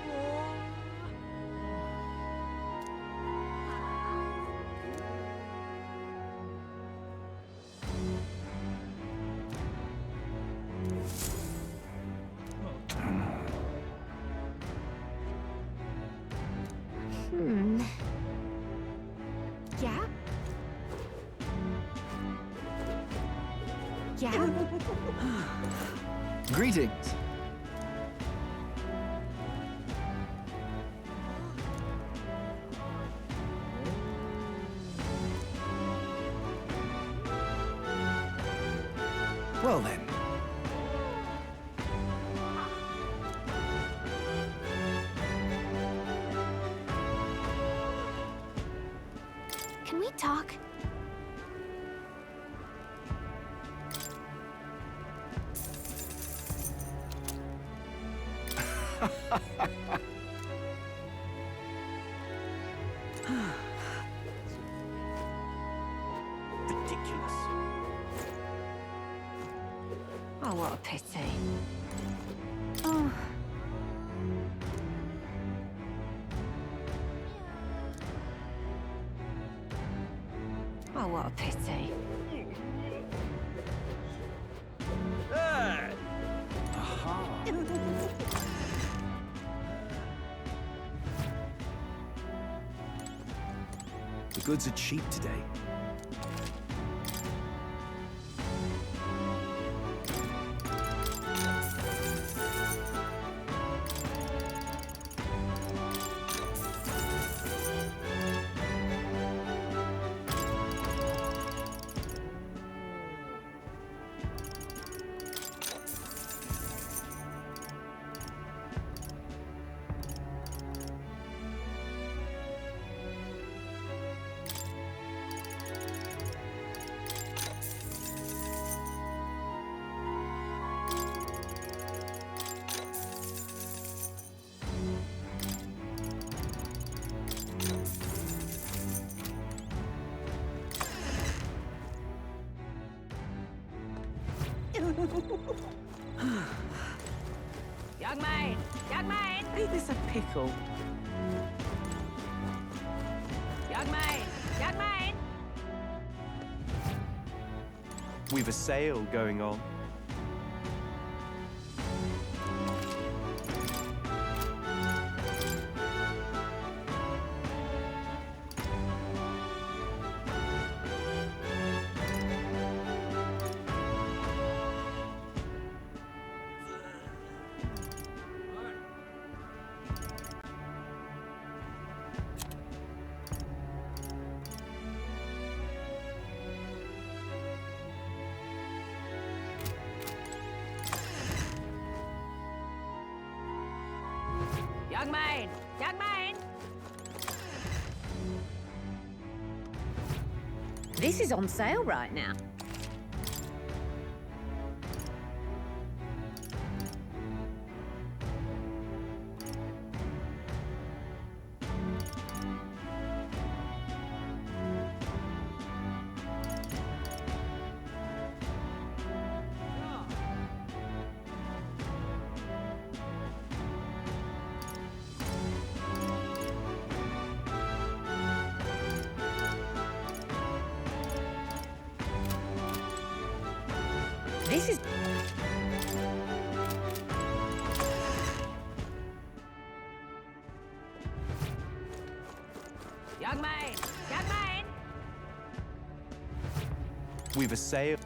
[SPEAKER 8] Yeah? Yeah?
[SPEAKER 7] Greetings. Well then.
[SPEAKER 8] Can we talk?
[SPEAKER 12] Ridiculous.
[SPEAKER 8] Oh, what a pity. Oh. Oh, what a pity.
[SPEAKER 12] Hey!
[SPEAKER 7] Aha.
[SPEAKER 11] The goods are cheap today.
[SPEAKER 5] Young man! Young man! Ain't this a pickle? Young man! Young man!
[SPEAKER 14] We've a sale going on.
[SPEAKER 5] Young man! Young man!
[SPEAKER 8] This is on sale right now. This is...
[SPEAKER 5] Young man! Young man!
[SPEAKER 14] We've a sale.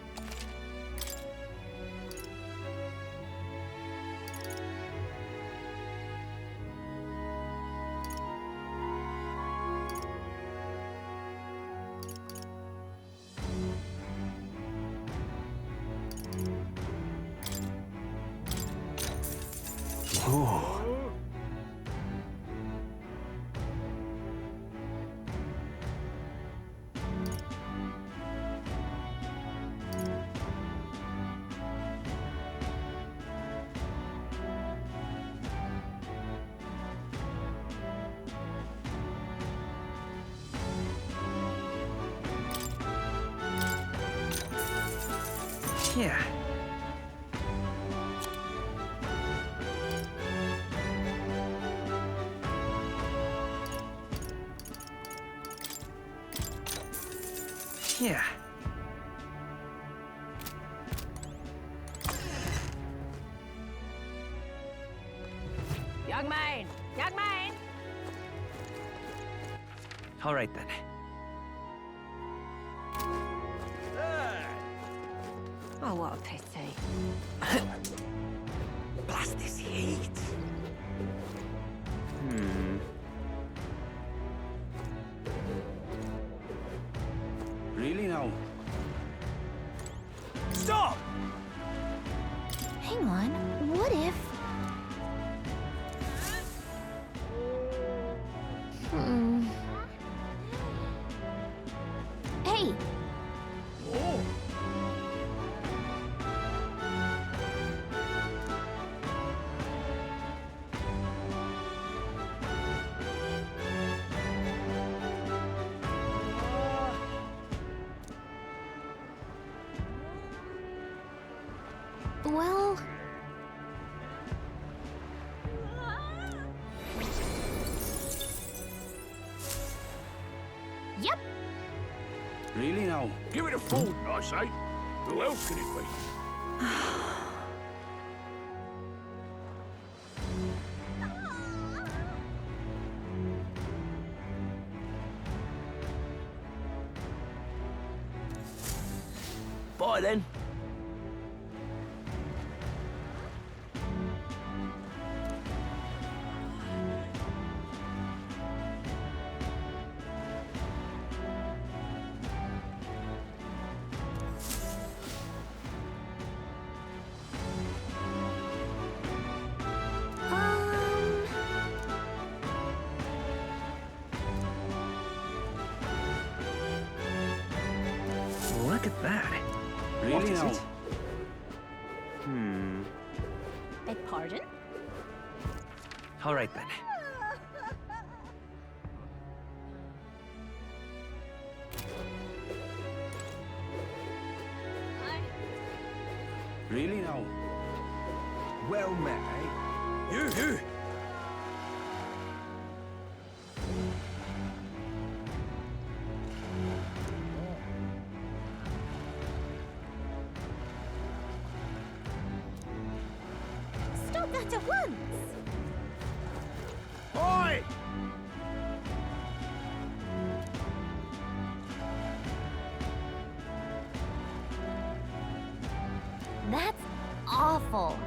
[SPEAKER 7] Yeah. Yeah.
[SPEAKER 5] Young man! Young man!
[SPEAKER 7] All right then.
[SPEAKER 5] Oh, what a pity.
[SPEAKER 7] Blast this heat.
[SPEAKER 12] Really now? Stop!
[SPEAKER 8] Hang on, what if... Hey! Well... Yep.
[SPEAKER 12] Really now?
[SPEAKER 6] Give it a food, I say. Who else can it be?
[SPEAKER 12] Bye then.
[SPEAKER 7] Look at that.
[SPEAKER 12] Really
[SPEAKER 7] What is
[SPEAKER 12] now?
[SPEAKER 7] it?
[SPEAKER 2] Beg pardon?
[SPEAKER 7] All right then.
[SPEAKER 12] Really now?
[SPEAKER 11] Well met,
[SPEAKER 12] You!
[SPEAKER 2] Stop that at once!
[SPEAKER 6] Oi!
[SPEAKER 8] That's awful.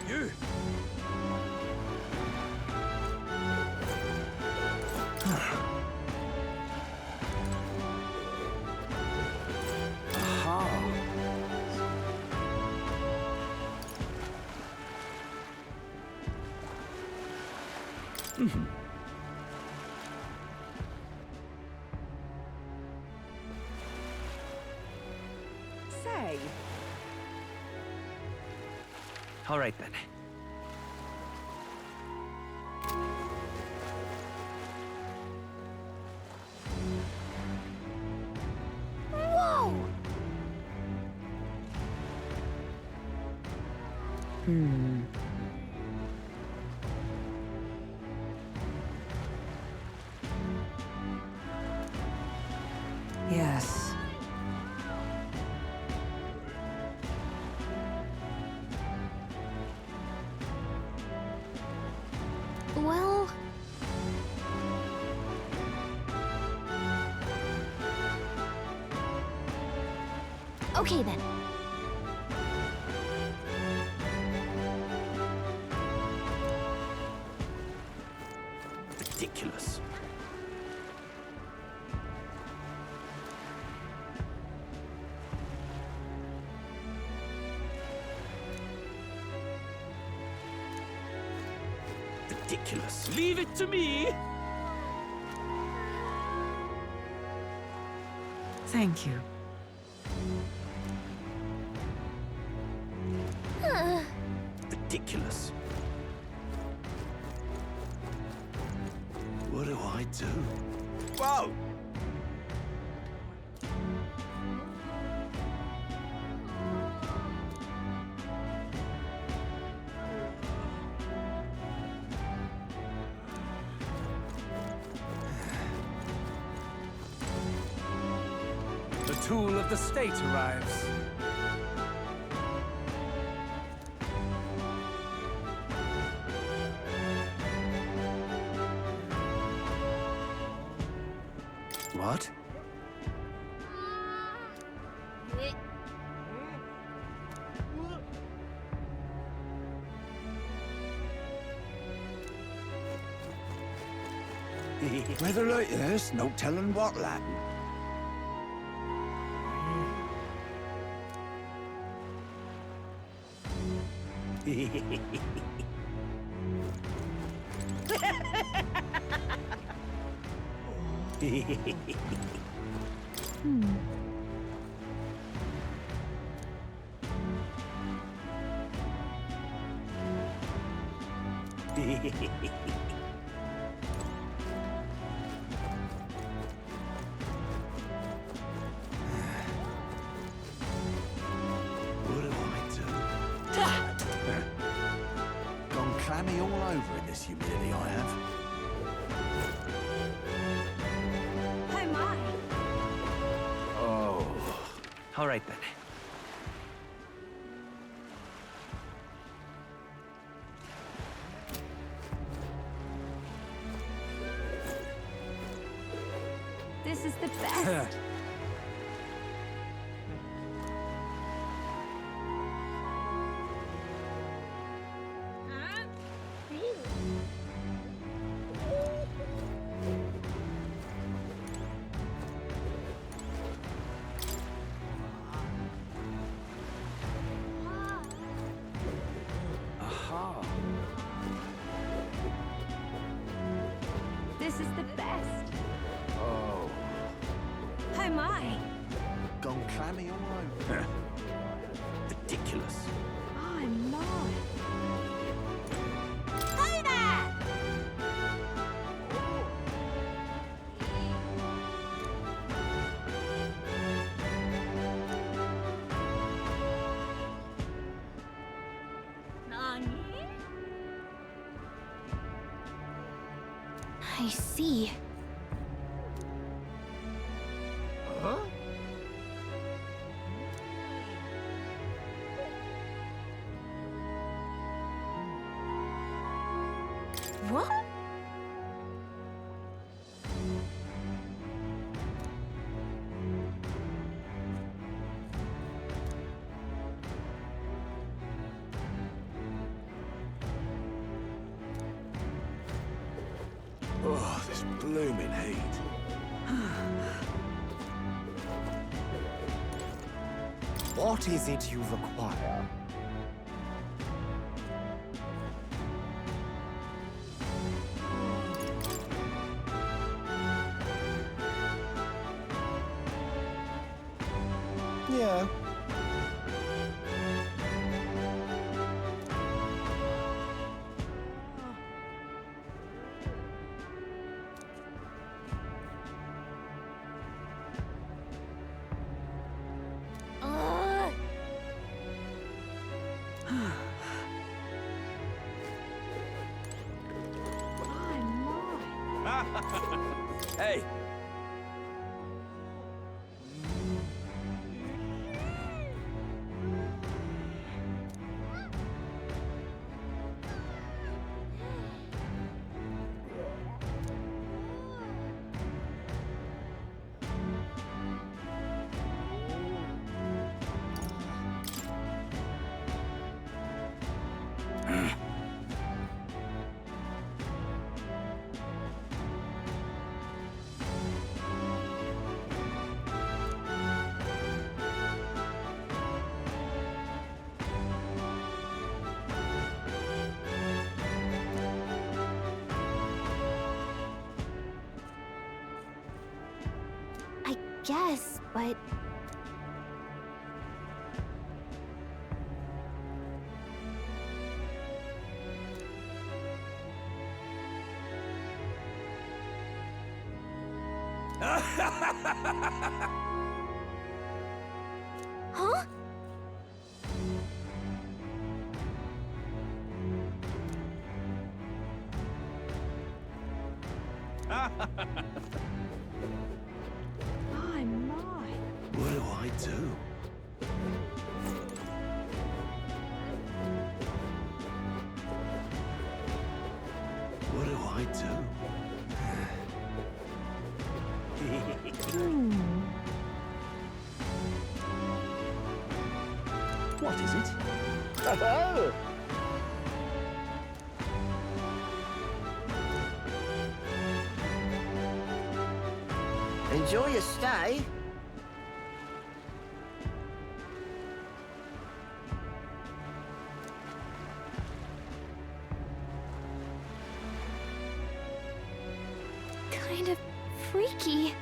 [SPEAKER 12] You!
[SPEAKER 5] Say,
[SPEAKER 7] All right then.
[SPEAKER 8] Whoa!
[SPEAKER 10] Yes.
[SPEAKER 8] Well... Okay then.
[SPEAKER 12] Ridiculous. Ridiculous. Leave it to me!
[SPEAKER 10] Thank you.
[SPEAKER 12] Ridiculous. What do I do? Whoa!
[SPEAKER 7] tool of the state arrives.
[SPEAKER 1] What?
[SPEAKER 15] Weather like this, no telling what'll happen. What do I do? Gone clammy all over in this humidity I have.
[SPEAKER 2] Oh my!
[SPEAKER 7] Oh. All right then.
[SPEAKER 2] This is the best.
[SPEAKER 1] Aha.
[SPEAKER 2] This is the best.
[SPEAKER 1] Oh.
[SPEAKER 2] Oh my!
[SPEAKER 15] Gone clammy all over.
[SPEAKER 1] Ridiculous.
[SPEAKER 2] Oh my! Hey there!
[SPEAKER 8] I see.
[SPEAKER 15] Huh?
[SPEAKER 8] What?
[SPEAKER 15] Oh, this blooming heat.
[SPEAKER 16] What is it you require? Yeah.
[SPEAKER 12] Hey!
[SPEAKER 8] Yes, but... Huh?
[SPEAKER 2] My, my.
[SPEAKER 15] What do do? What do I do?
[SPEAKER 1] What is it?
[SPEAKER 17] Oh! Enjoy your stay.
[SPEAKER 8] Kind of freaky.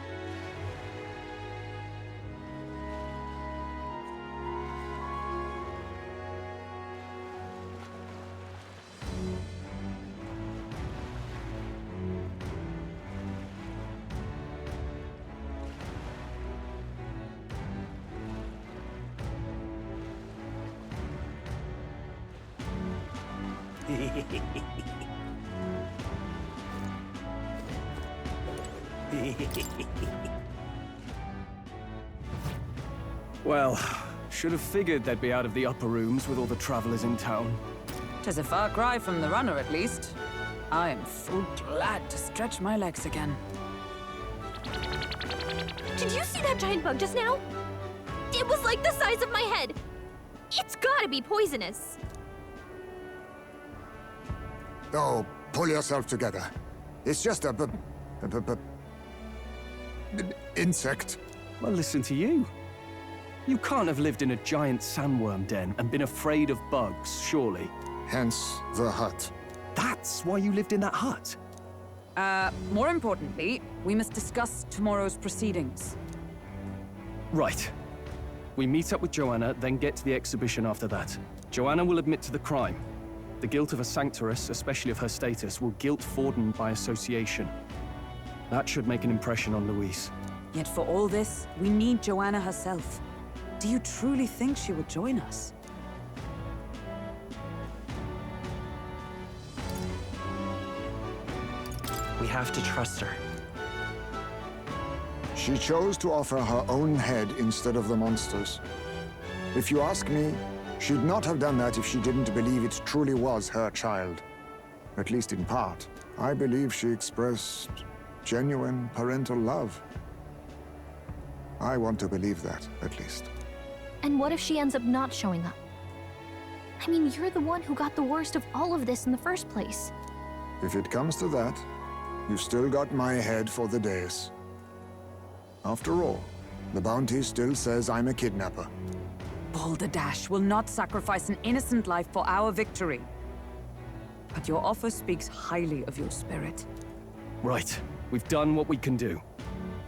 [SPEAKER 1] Well, should have figured they'd be out of the upper rooms with all the travelers in town.
[SPEAKER 5] 'Tis a far cry from the runner, at least. I am so glad to stretch my legs again.
[SPEAKER 8] Did you see that giant bug just now? It was like the size of my head. It's gotta be poisonous.
[SPEAKER 4] Oh, pull yourself together. It's just a insect.
[SPEAKER 1] Well, listen to you. You can't have lived in a giant sandworm den and been afraid of bugs, surely.
[SPEAKER 4] Hence the hut.
[SPEAKER 1] That's why you lived in that hut?
[SPEAKER 5] More importantly, we must discuss tomorrow's proceedings.
[SPEAKER 1] Right. We meet up with Joanna, then get to the exhibition after that. Joanna will admit to the crime. The guilt of a sanctoress, especially of her status, will guilt Forden by association. That should make an impression on Louise.
[SPEAKER 5] Yet for all this, we need Joanna herself. Do you truly think she would join us?
[SPEAKER 7] We have to trust her.
[SPEAKER 4] She chose to offer her own head instead of the monster's. If you ask me, she'd not have done that if she didn't believe it truly was her child. At least in part. I believe she expressed genuine parental love. I want to believe that, at least.
[SPEAKER 8] And what if she ends up not showing up? I mean, you're the one who got the worst of all of this in the first place.
[SPEAKER 4] If it comes to that, you've still got my head for the days. After all, the bounty still says I'm a kidnapper.
[SPEAKER 5] Balderdash will not sacrifice an innocent life for our victory. But your offer speaks highly of your spirit.
[SPEAKER 1] Right. We've done what we can do.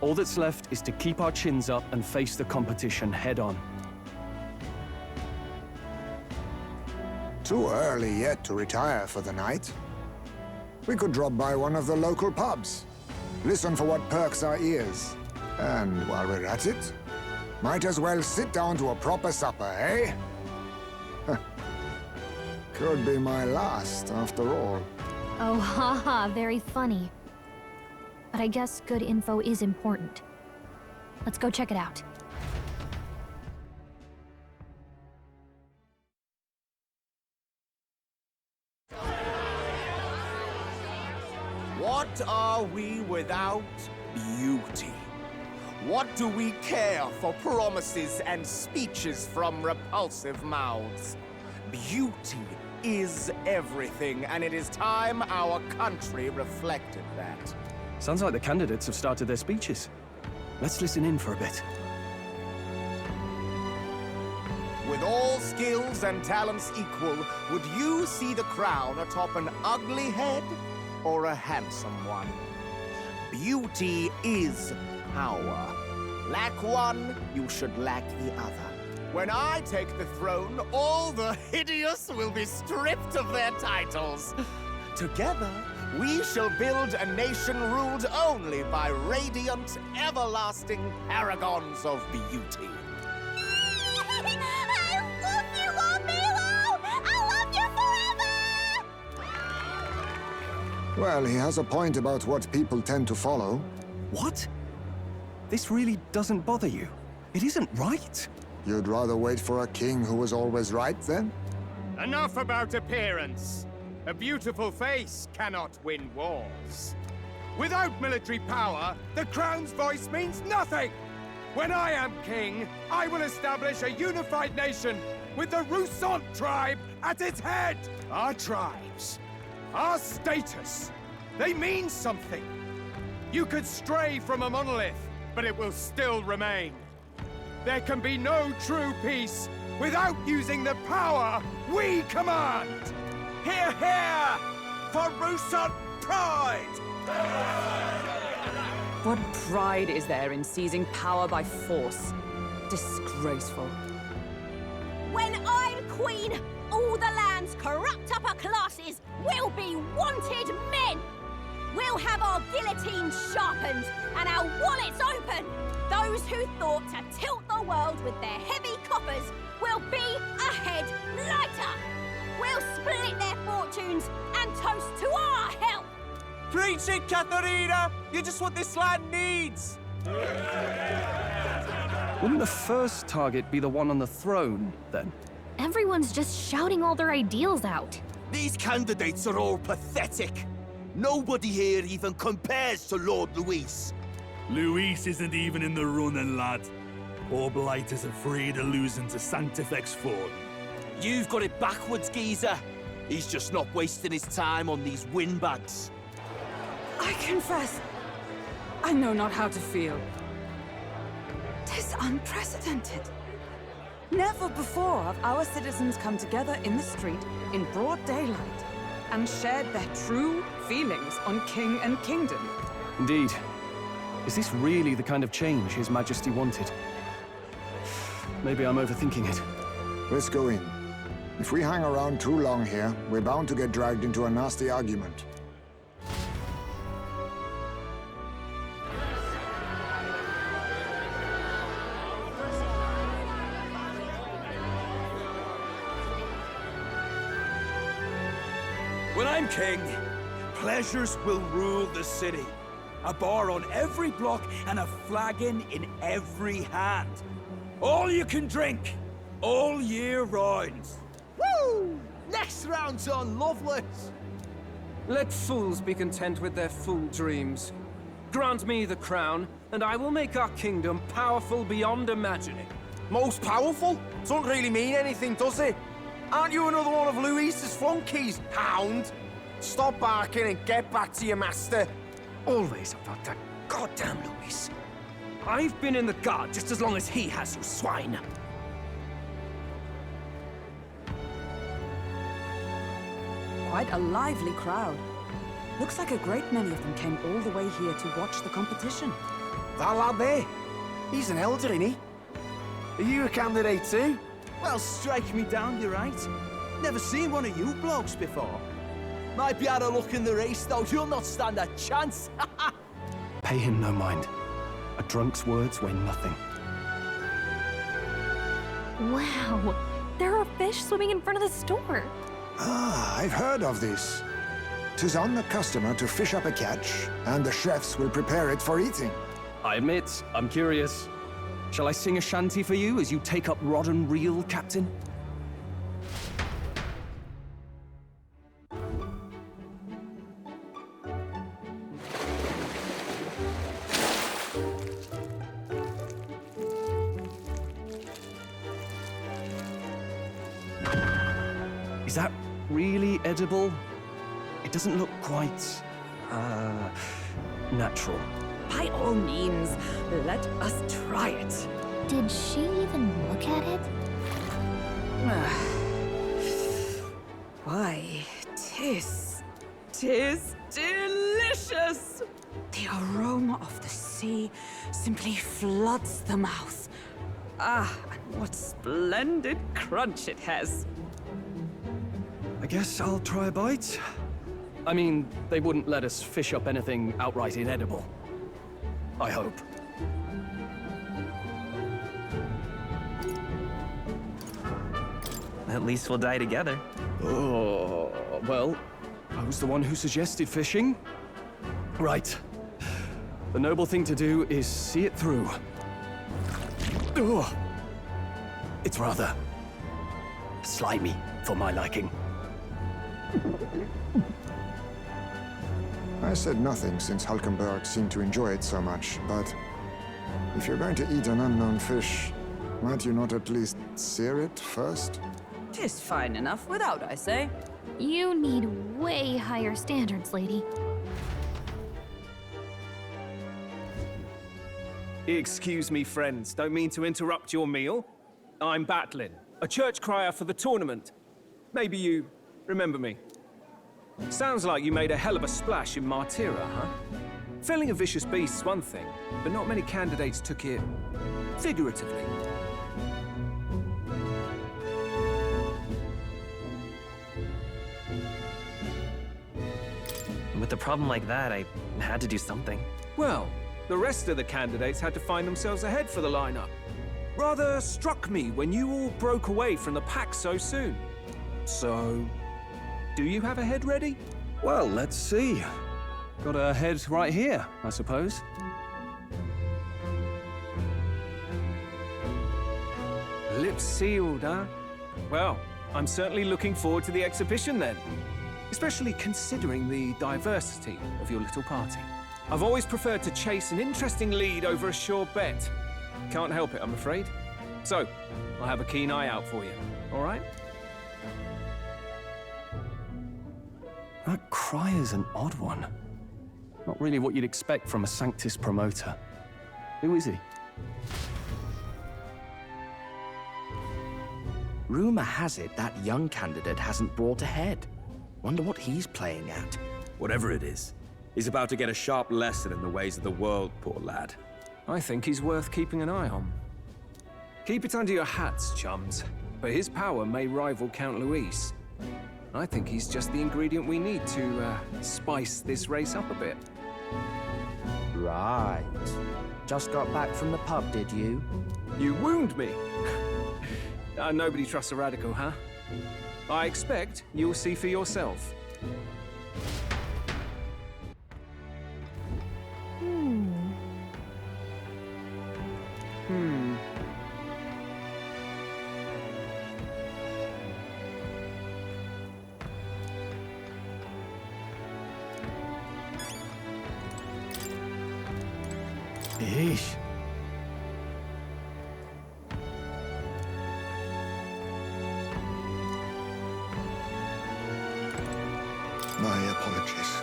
[SPEAKER 1] All that's left is to keep our chins up and face the competition head-on.
[SPEAKER 4] Too early yet to retire for the night. We could drop by one of the local pubs. Listen for what perks our ears. And while we're at it, might as well sit down to a proper supper, eh? Could be my last, after all.
[SPEAKER 8] Oh, haha, very funny. But I guess good info is important. Let's go check it out.
[SPEAKER 16] What are we without beauty? What do we care for promises and speeches from repulsive mouths? Beauty is everything, and it is time our country reflected that.
[SPEAKER 1] Sounds like the candidates have started their speeches. Let's listen in for a bit.
[SPEAKER 16] With all skills and talents equal, would you see the crown atop an ugly head or a handsome one? Beauty is power. Lack one, you should lack the other. When I take the throne, all the hideous will be stripped of their titles. Together, we shall build a nation ruled only by radiant, everlasting paragons of beauty.
[SPEAKER 8] I love you, Milo! I love you forever!
[SPEAKER 4] Well, he has a point about what people tend to follow.
[SPEAKER 1] What? This really doesn't bother you?
[SPEAKER 11] It isn't right.
[SPEAKER 4] You'd rather wait for a king who was always right, then?
[SPEAKER 18] Enough about appearance. A beautiful face cannot win wars. Without military power, the crown's voice means nothing! When I am king, I will establish a unified nation with the Rousant tribe at its head! Our tribes, our status, they mean something. You could stray from a monolith, but it will still remain. There can be no true peace without using the power we command!
[SPEAKER 12] Hear, hear! For Rousant pride!
[SPEAKER 5] What pride is there in seizing power by force? Disgraceful.
[SPEAKER 2] When I'm queen, all the land's corrupt upper classes will be wanted men! We'll have our guillotines sharpened and our wallets open! Those who thought to tilt the world with their heavy coffers will be a head lighter! We'll split their fortunes and toast to our health!
[SPEAKER 7] Preach it, Catherina! You're just what this land needs!
[SPEAKER 11] Wouldn't the first target be the one on the throne, then?
[SPEAKER 8] Everyone's just shouting all their ideals out.
[SPEAKER 12] These candidates are all pathetic. Nobody here even compares to Lord Luis.
[SPEAKER 19] Luis isn't even in the running, lad. Poor Blight is afraid of losing to Sanctifex Ford.
[SPEAKER 12] You've got it backwards, geezer. He's just not wasting his time on these windbags.
[SPEAKER 5] I confess, I know not how to feel. 'Tis unprecedented. Never before have our citizens come together in the street in broad daylight and shared their true feelings on king and kingdom.
[SPEAKER 1] Indeed. Is this really the kind of change His Majesty wanted? Maybe I'm overthinking it.
[SPEAKER 4] Let's go in. If we hang around too long here, we're bound to get dragged into a nasty argument.
[SPEAKER 12] When I'm king, pleasures will rule the city. A bar on every block and a flagon in every hand. All you can drink, all year round.
[SPEAKER 7] Woo! Next round's on Loveless!
[SPEAKER 13] Let fools be content with their fool dreams. Grant me the crown, and I will make our kingdom powerful beyond imagining.
[SPEAKER 7] Most powerful? Doesn't really mean anything, does it? Aren't you another one of Luis's flunkies, hound? Stop barking and get back to your master.
[SPEAKER 13] Always about that goddamn Luis. I've been in the guard just as long as he has, you swine.
[SPEAKER 5] Quite a lively crowd. Looks like a great many of them came all the way here to watch the competition.
[SPEAKER 7] That lad there, he's an elder, isn't he? Are you a candidate too?
[SPEAKER 12] Well, strike me down, you're right. Never seen one of you blokes before. Might be out of luck in the race, though. You'll not stand a chance.
[SPEAKER 1] Pay him no mind. A drunk's words weigh nothing.
[SPEAKER 8] Wow, there are fish swimming in front of the store.
[SPEAKER 4] Ah, I've heard of this. 'Tis on the customer to fish up a catch, and the chefs will prepare it for eating.
[SPEAKER 1] I admit, I'm curious. Shall I sing a shanty for you as you take up rod and reel, Captain? Is that really edible? It doesn't look quite, natural.
[SPEAKER 5] By all means, let us try it.
[SPEAKER 8] Did she even look at it?
[SPEAKER 5] Why, tis delicious! The aroma of the sea simply floods the mouth. Ah, and what splendid crunch it has.
[SPEAKER 1] I guess I'll try a bite. I mean, they wouldn't let us fish up anything outright inedible. I hope.
[SPEAKER 7] At least we'll die together.
[SPEAKER 1] Oh, well, I was the one who suggested fishing. Right. The noble thing to do is see it through. Ugh. It's rather slimy for my liking.
[SPEAKER 4] I said nothing since Hulkenberg seemed to enjoy it so much, but if you're going to eat an unknown fish, might you not at least sear it first?
[SPEAKER 5] 'Tis fine enough without, I say.
[SPEAKER 8] You need way higher standards, lady.
[SPEAKER 11] Excuse me, friends. Don't mean to interrupt your meal. I'm Batlin, a church crier for the tournament. Maybe you remember me. Sounds like you made a hell of a splash in Martira, huh? Felling a vicious beast's one thing, but not many candidates took it figuratively.
[SPEAKER 20] With a problem like that, I had to do something.
[SPEAKER 11] Well, the rest of the candidates had to find themselves ahead for the lineup. Rather struck me when you all broke away from the pack so soon. So, do you have a head ready?
[SPEAKER 1] Well, let's see.
[SPEAKER 11] Got a head right here, I suppose. Lips sealed, huh? Well, I'm certainly looking forward to the exhibition then. Especially considering the diversity of your little party. I've always preferred to chase an interesting lead over a sure bet. Can't help it, I'm afraid. So, I'll have a keen eye out for you, all right?
[SPEAKER 1] That cry is an odd one. Not really what you'd expect from a Sanctus promoter. Who is he?
[SPEAKER 21] Rumor has it that young candidate hasn't brought ahead. Wonder what he's playing at.
[SPEAKER 12] Whatever it is, he's about to get a sharp lesson in the ways of the world, poor lad.
[SPEAKER 11] I think he's worth keeping an eye on. Keep it under your hats, chums. But his power may rival Count Luis. I think he's just the ingredient we need to spice this race up a bit.
[SPEAKER 21] Right. Just got back from the pub, did you?
[SPEAKER 11] You wound me! Nobody trusts a radical, huh? I expect you'll see for yourself.
[SPEAKER 1] Yeesh.
[SPEAKER 4] My apologies.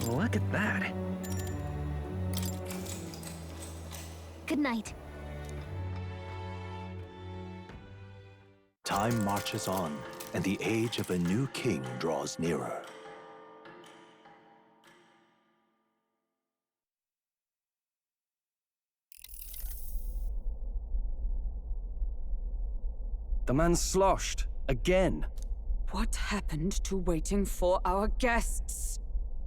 [SPEAKER 20] Look at that.
[SPEAKER 8] Good night.
[SPEAKER 3] Time marches on, and the age of a new king draws nearer.
[SPEAKER 1] The man's sloshed. Again.
[SPEAKER 5] What happened to waiting for our guests?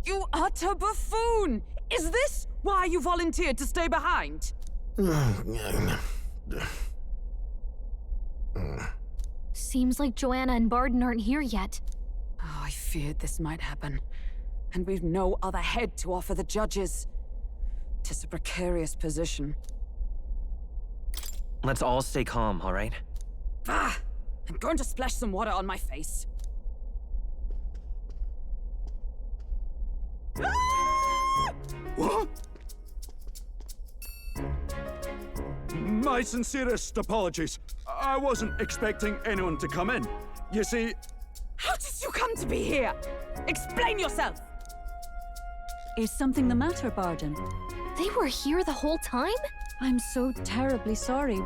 [SPEAKER 5] You utter buffoon! Is this why you volunteered to stay behind?
[SPEAKER 8] Seems like Joanna and Barden aren't here yet.
[SPEAKER 5] Oh, I feared this might happen. And we've no other head to offer the judges. 'Tis a precarious position.
[SPEAKER 20] Let's all stay calm, all right?
[SPEAKER 5] Ah! I'm going to splash some water on my face.
[SPEAKER 19] What? My sincerest apologies. I wasn't expecting anyone to come in. You see...
[SPEAKER 5] How did you come to be here? Explain yourself!
[SPEAKER 22] Is something the matter, Barden?
[SPEAKER 8] They were here the whole time?
[SPEAKER 22] I'm so terribly sorry.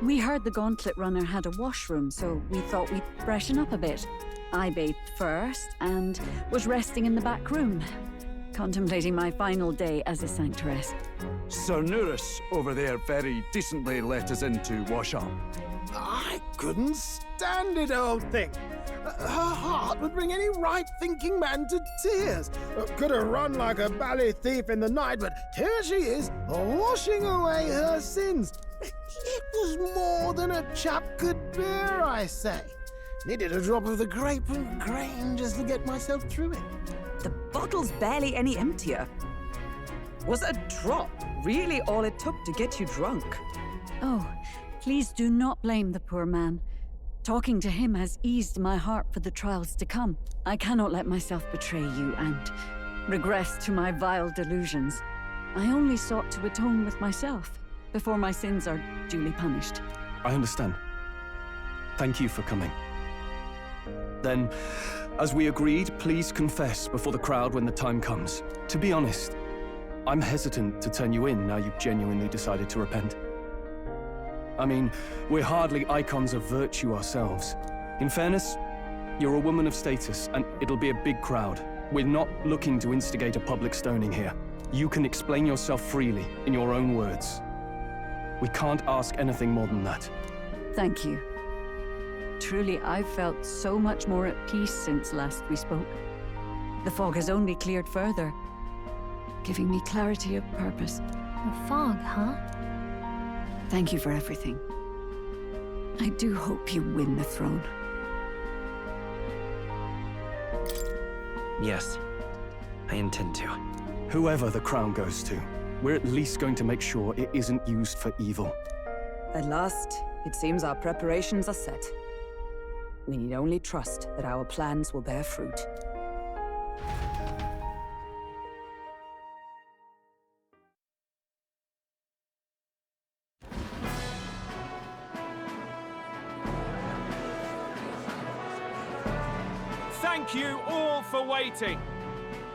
[SPEAKER 22] We heard the Gauntlet Runner had a washroom, so we thought we'd freshen up a bit. I bathed first and was resting in the back room, contemplating my final day as a sanctuaress.
[SPEAKER 15] Sir Nuris over there very decently let us in to wash up.
[SPEAKER 6] I couldn't stand it, old thing. Her heart would bring any right-thinking man to tears. Could have run like a bally thief in the night, but here she is, washing away her sins. It was more than a chap could bear, I say. Needed a drop of the grape and grain just to get myself through it.
[SPEAKER 5] The bottle's barely any emptier. Was a drop really all it took to get you drunk?
[SPEAKER 22] Oh, please do not blame the poor man. Talking to him has eased my heart for the trials to come. I cannot let myself betray you and regress to my vile delusions. I only sought to atone with myself before my sins are duly punished.
[SPEAKER 1] I understand. Thank you for coming. Then, as we agreed, please confess before the crowd when the time comes. To be honest, I'm hesitant to turn you in now you've genuinely decided to repent. I mean, we're hardly icons of virtue ourselves. In fairness, you're a woman of status, and it'll be a big crowd. We're not looking to instigate a public stoning here. You can explain yourself freely, in your own words. We can't ask anything more than that.
[SPEAKER 22] Thank you. Truly, I've felt so much more at peace since last we spoke. The fog has only cleared further, giving me clarity of purpose.
[SPEAKER 8] The fog, huh?
[SPEAKER 22] Thank you for everything. I do hope you win the throne.
[SPEAKER 20] Yes, I intend to.
[SPEAKER 1] Whoever the crown goes to, we're at least going to make sure it isn't used for evil.
[SPEAKER 5] At last, it seems our preparations are set. We need only trust that our plans will bear fruit.
[SPEAKER 11] Thank you all for waiting.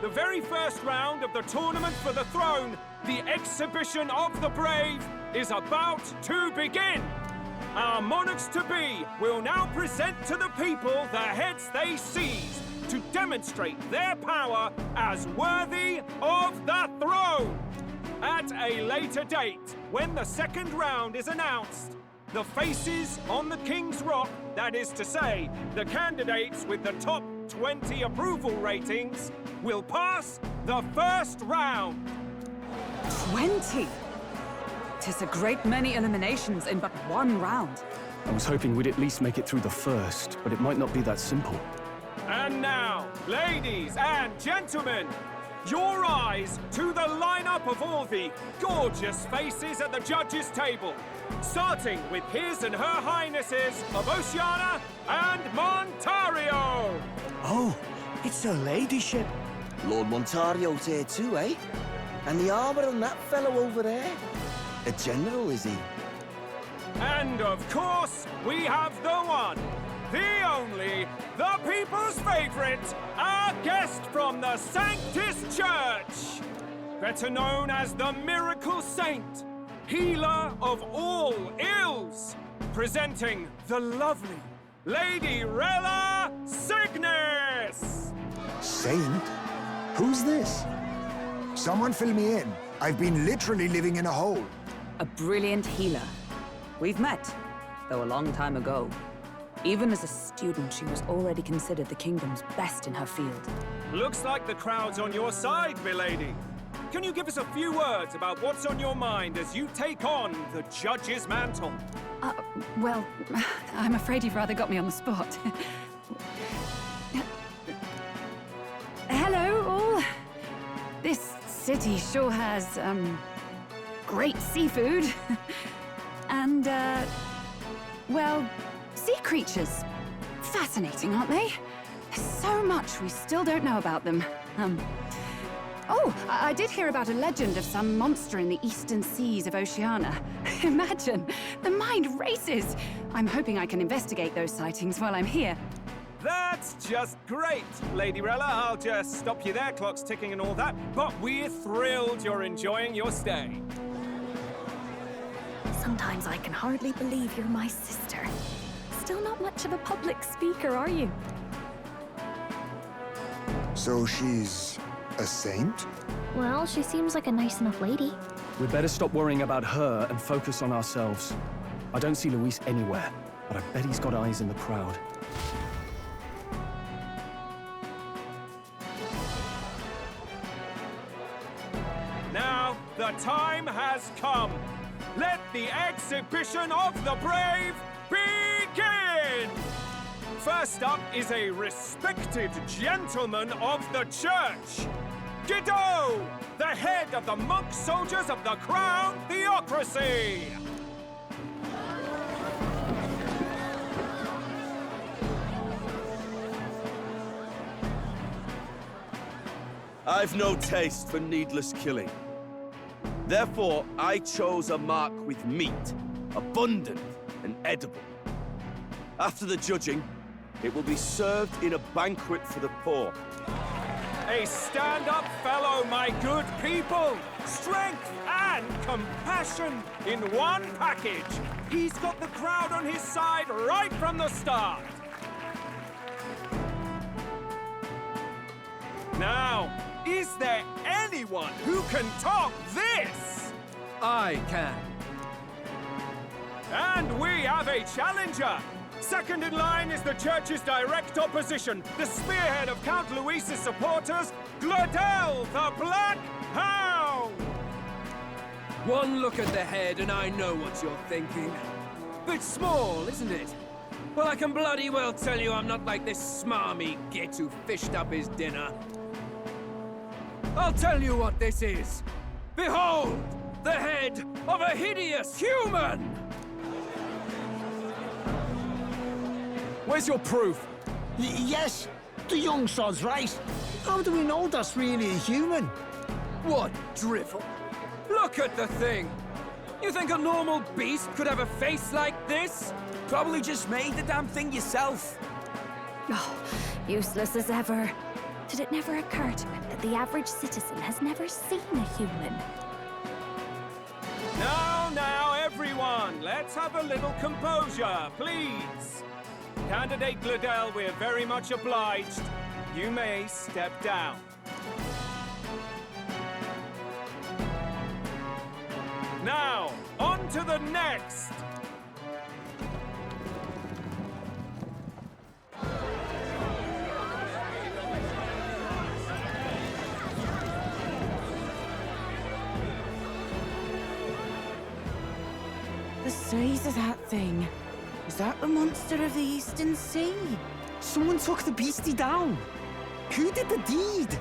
[SPEAKER 11] The very first round of the tournament for the throne, the exhibition of the brave, is about to begin. Our monarchs-to-be will now present to the people the heads they seized to demonstrate their power as worthy of the throne. At a later date, when the second round is announced, the faces on the King's Rock, that is to say, the candidates with the top 20 approval ratings, will pass the first round.
[SPEAKER 5] 20? 'Tis a great many eliminations in but one round.
[SPEAKER 1] I was hoping we'd at least make it through the first, but it might not be that simple.
[SPEAKER 11] And now, ladies and gentlemen, your eyes to the lineup of all the gorgeous faces at the judges' table, starting with His and Her Highnesses of Oceania and Montario.
[SPEAKER 9] Oh, it's her ladyship. Lord Montario's here too, eh? And the armor on that fellow over there? A general, is he?
[SPEAKER 11] And of course, we have the one, the only, the people's favorite, our guest from the Sanctus Church. Better known as the Miracle Saint, healer of all ills, presenting the lovely Lady Rella Cygnus!
[SPEAKER 4] Saint? Who's this? Someone fill me in. I've been literally living in a hole.
[SPEAKER 5] A brilliant healer. We've met, though a long time ago. Even as a student, she was already considered the kingdom's best in her field.
[SPEAKER 11] Looks like the crowd's on your side, milady. Can you give us a few words about what's on your mind as you take on the judge's mantle?
[SPEAKER 22] Well, I'm afraid you've rather got me on the spot. Hello, all. This city sure has, great seafood. And, well, sea creatures. Fascinating, aren't they? There's so much we still don't know about them. Oh, I did hear about a legend of some monster in the eastern seas of Oceania. Imagine, the mind races. I'm hoping I can investigate those sightings while I'm here.
[SPEAKER 11] That's just great, Lady Rella. I'll just stop you there, clock's ticking and all that. But we're thrilled you're enjoying your stay.
[SPEAKER 22] Sometimes I can hardly believe you're my sister. Still not much of a public speaker, are you?
[SPEAKER 4] So she's a saint?
[SPEAKER 8] Well, she seems like a nice enough lady.
[SPEAKER 1] We'd better stop worrying about her and focus on ourselves. I don't see Luis anywhere, but I bet he's got eyes in the crowd.
[SPEAKER 12] Now, the time has come. Let the exhibition of the brave begin! First up is a respected gentleman of the church. Guido, the head of the monk soldiers of the Crown Theocracy.
[SPEAKER 9] I've no taste for needless killing. Therefore, I chose a mark with meat, abundant and edible. After the judging, it will be served in a banquet for the poor.
[SPEAKER 12] A stand-up fellow, my good people! Strength and compassion in one package! He's got the crowd on his side right from the start! Now, is there anyone who can top this?
[SPEAKER 11] I can.
[SPEAKER 12] And we have a challenger! Second in line is the church's direct opposition, the spearhead of Count Luis's supporters, Gladel the Black Hound!
[SPEAKER 11] One look at the head and I know what you're thinking. Bit small, isn't it? Well, I can bloody well tell you I'm not like this smarmy git who fished up his dinner. I'll tell you what this is. Behold, the head of a hideous human!
[SPEAKER 1] Where's your proof?
[SPEAKER 6] Yes, the young sod's right. How do we know that's really a human?
[SPEAKER 11] What drivel? Look at the thing! You think a normal beast could have a face like this?
[SPEAKER 9] Probably just made the damn thing yourself.
[SPEAKER 22] Oh, useless as ever. Did it never occur to him that the average citizen has never seen a human?
[SPEAKER 12] Now, everyone, let's have a little composure, please. Candidate Gladel, we're very much obliged. You may step down. Now, on to the next!
[SPEAKER 10] The size of that thing. Is that the monster of the Eastern Sea? Someone took the beastie down. Who did the deed?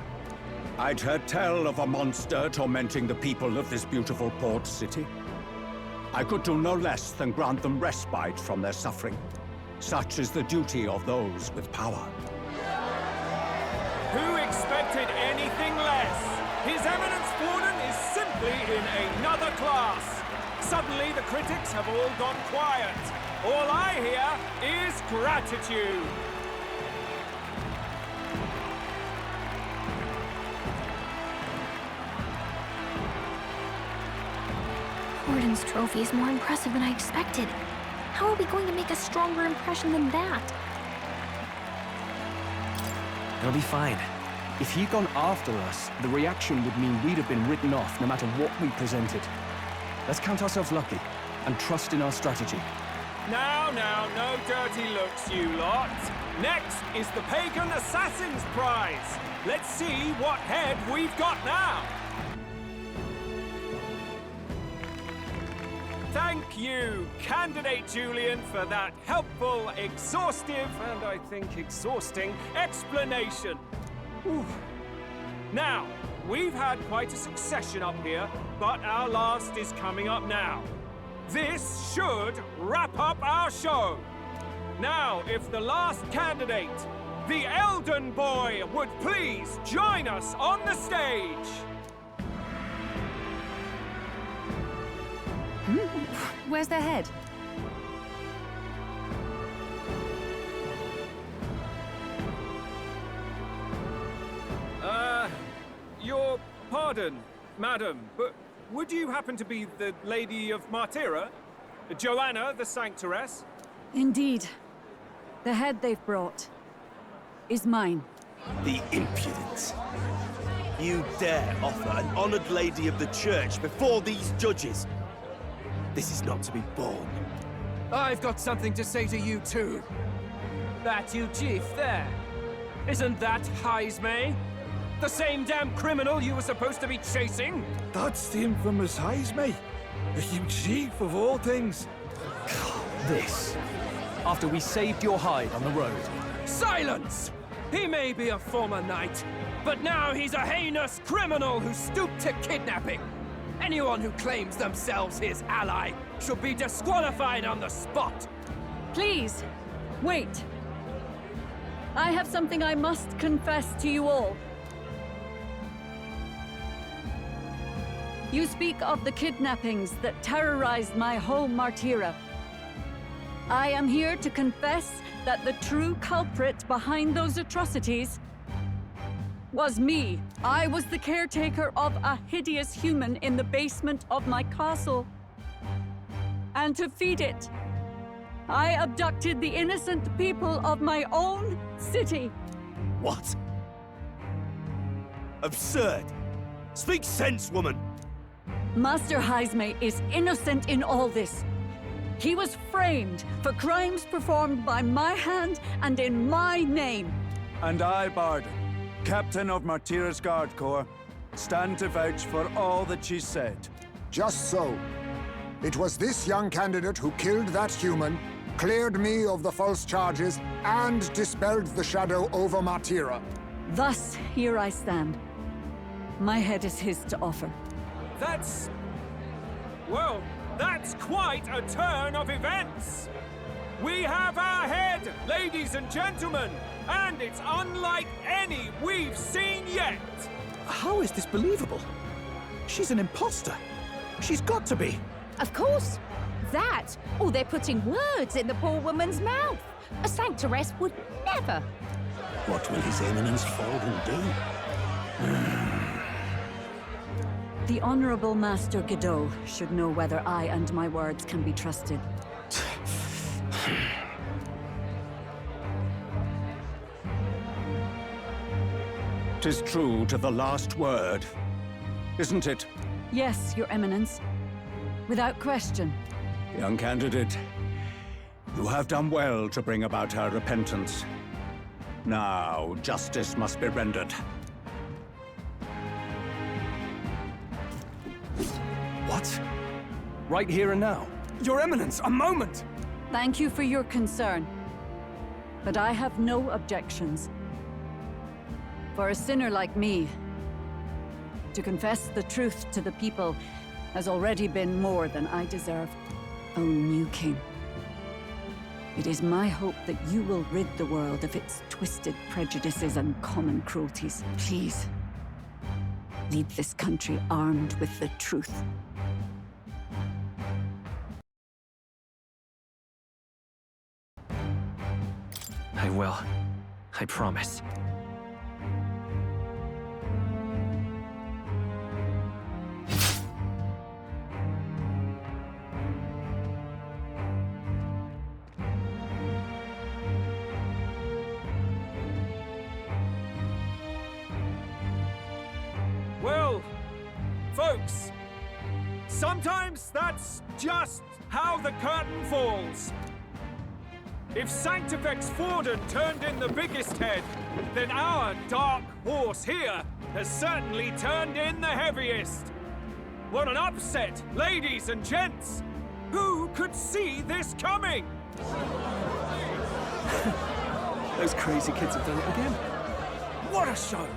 [SPEAKER 14] I'd heard tell of a monster tormenting the people of this beautiful port city. I could do no less than grant them respite from their suffering. Such is the duty of those with power.
[SPEAKER 12] Who expected anything less? His Eminence Warden is simply in another class. Suddenly, the critics have all gone quiet. All I hear is gratitude.
[SPEAKER 8] Warden's trophy is more impressive than I expected. How are we going to make a stronger impression than that?
[SPEAKER 1] It'll be fine. If he'd gone after us, the reaction would mean we'd have been written off no matter what we presented. Let's count ourselves lucky and trust in our strategy.
[SPEAKER 12] Now, no dirty looks, you lot. Next is the Pagan Assassin's Prize. Let's see what head we've got now. Thank you, Candidate Julian, for that helpful, exhaustive, and I think exhausting explanation. Whew. Now, we've had quite a succession up here, but our last is coming up now. This should wrap up our show. Now, if the last candidate, the Elden Boy, would please join us on the stage.
[SPEAKER 22] Where's their head?
[SPEAKER 12] Your pardon, madam, but would you happen to be the Lady of Martira?
[SPEAKER 11] Joanna, the Sanctoress?
[SPEAKER 22] Indeed. The head they've brought is mine.
[SPEAKER 9] The impudence. You dare offer an honored lady of the church before these judges? This is not to be borne.
[SPEAKER 16] I've got something to say to you too.
[SPEAKER 11] That you chief there? Isn't that Heismay? The same damn criminal you were supposed to be chasing?
[SPEAKER 15] That's the infamous Heismay. You chief of all things.
[SPEAKER 11] This. After we saved your hide on the road.
[SPEAKER 16] Silence! He may be a former knight, but now he's a heinous criminal who stooped to kidnapping. Anyone who claims themselves his ally should be disqualified on the spot.
[SPEAKER 22] Please, wait. I have something I must confess to you all. You speak of the kidnappings that terrorized my home, Martira. I am here to confess that the true culprit behind those atrocities was me. I was the caretaker of a hideous human in the basement of my castle. And to feed it, I abducted the innocent people of my own city.
[SPEAKER 9] What? Absurd. Speak sense, woman.
[SPEAKER 22] Master Heismay is innocent in all this. He was framed for crimes performed by my hand and in my name.
[SPEAKER 15] And I, Barden, Captain of Martira's Guard Corps, stand to vouch for all that she said.
[SPEAKER 4] Just so. It was this young candidate who killed that human, cleared me of the false charges, and dispelled the shadow over Martira.
[SPEAKER 22] Thus, here I stand. My head is his to offer.
[SPEAKER 11] That's... well, that's quite a turn of events! We have our head, ladies and gentlemen, and it's unlike any we've seen yet!
[SPEAKER 1] How is this believable? She's an imposter. She's got to be.
[SPEAKER 8] Of course. That, or they're putting words in the poor woman's mouth. A Sanctoress would never.
[SPEAKER 1] What will His Eminence Falden do?
[SPEAKER 22] The Honorable Master Godot should know whether I and my words can be trusted.
[SPEAKER 14] 'Tis true to the last word, isn't it?
[SPEAKER 22] Yes, Your Eminence. Without question.
[SPEAKER 14] Young candidate, you have done well to bring about her repentance. Now, justice must be rendered.
[SPEAKER 1] What? Right here and now?
[SPEAKER 11] Your Eminence, a moment!
[SPEAKER 22] Thank you for your concern. But I have no objections. For a sinner like me, to confess the truth to the people has already been more than I deserve. O new king, it is my hope that you will rid the world of its twisted prejudices and common cruelties. Please, lead this country armed with the truth.
[SPEAKER 20] I will. I promise.
[SPEAKER 11] Well, folks, sometimes that's just how the curtain falls. If Sanctifex Forden turned in the biggest head, then our dark horse here has certainly turned in the heaviest. What an upset, ladies and gents! Who could see this coming?
[SPEAKER 1] Those crazy kids have done it again.
[SPEAKER 11] What a show!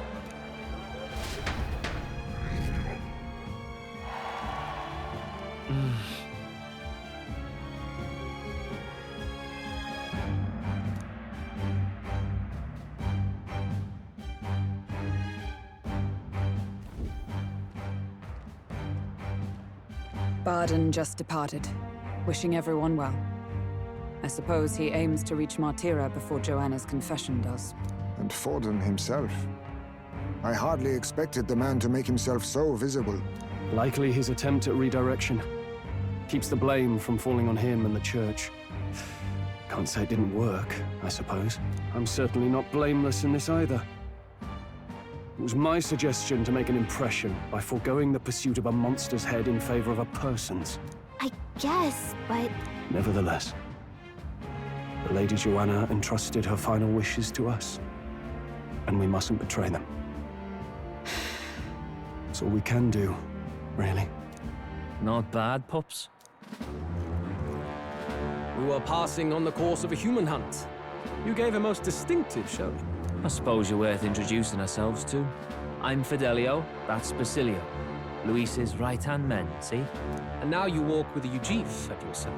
[SPEAKER 5] Barden just departed, wishing everyone well. I suppose he aims to reach Martira before Joanna's confession does.
[SPEAKER 4] And Forden himself. I hardly expected the man to make himself so visible.
[SPEAKER 1] Likely his attempt at redirection. Keeps the blame from falling on him and the church. Can't say it didn't work, I suppose. I'm certainly not blameless in this either. It was my suggestion to make an impression by foregoing the pursuit of a monster's head in favor of a person's.
[SPEAKER 8] I guess, but...
[SPEAKER 1] Nevertheless, the Lady Joanna entrusted her final wishes to us, and we mustn't betray them. It's all we can do, really.
[SPEAKER 20] Not bad, pups.
[SPEAKER 17] We were passing on the course of a human hunt. You gave a most distinctive showing.
[SPEAKER 20] I suppose you're worth introducing ourselves to. I'm Fidelio, that's Basilio. Luis's right-hand men, see?
[SPEAKER 17] And now you walk with a Ujif at your side.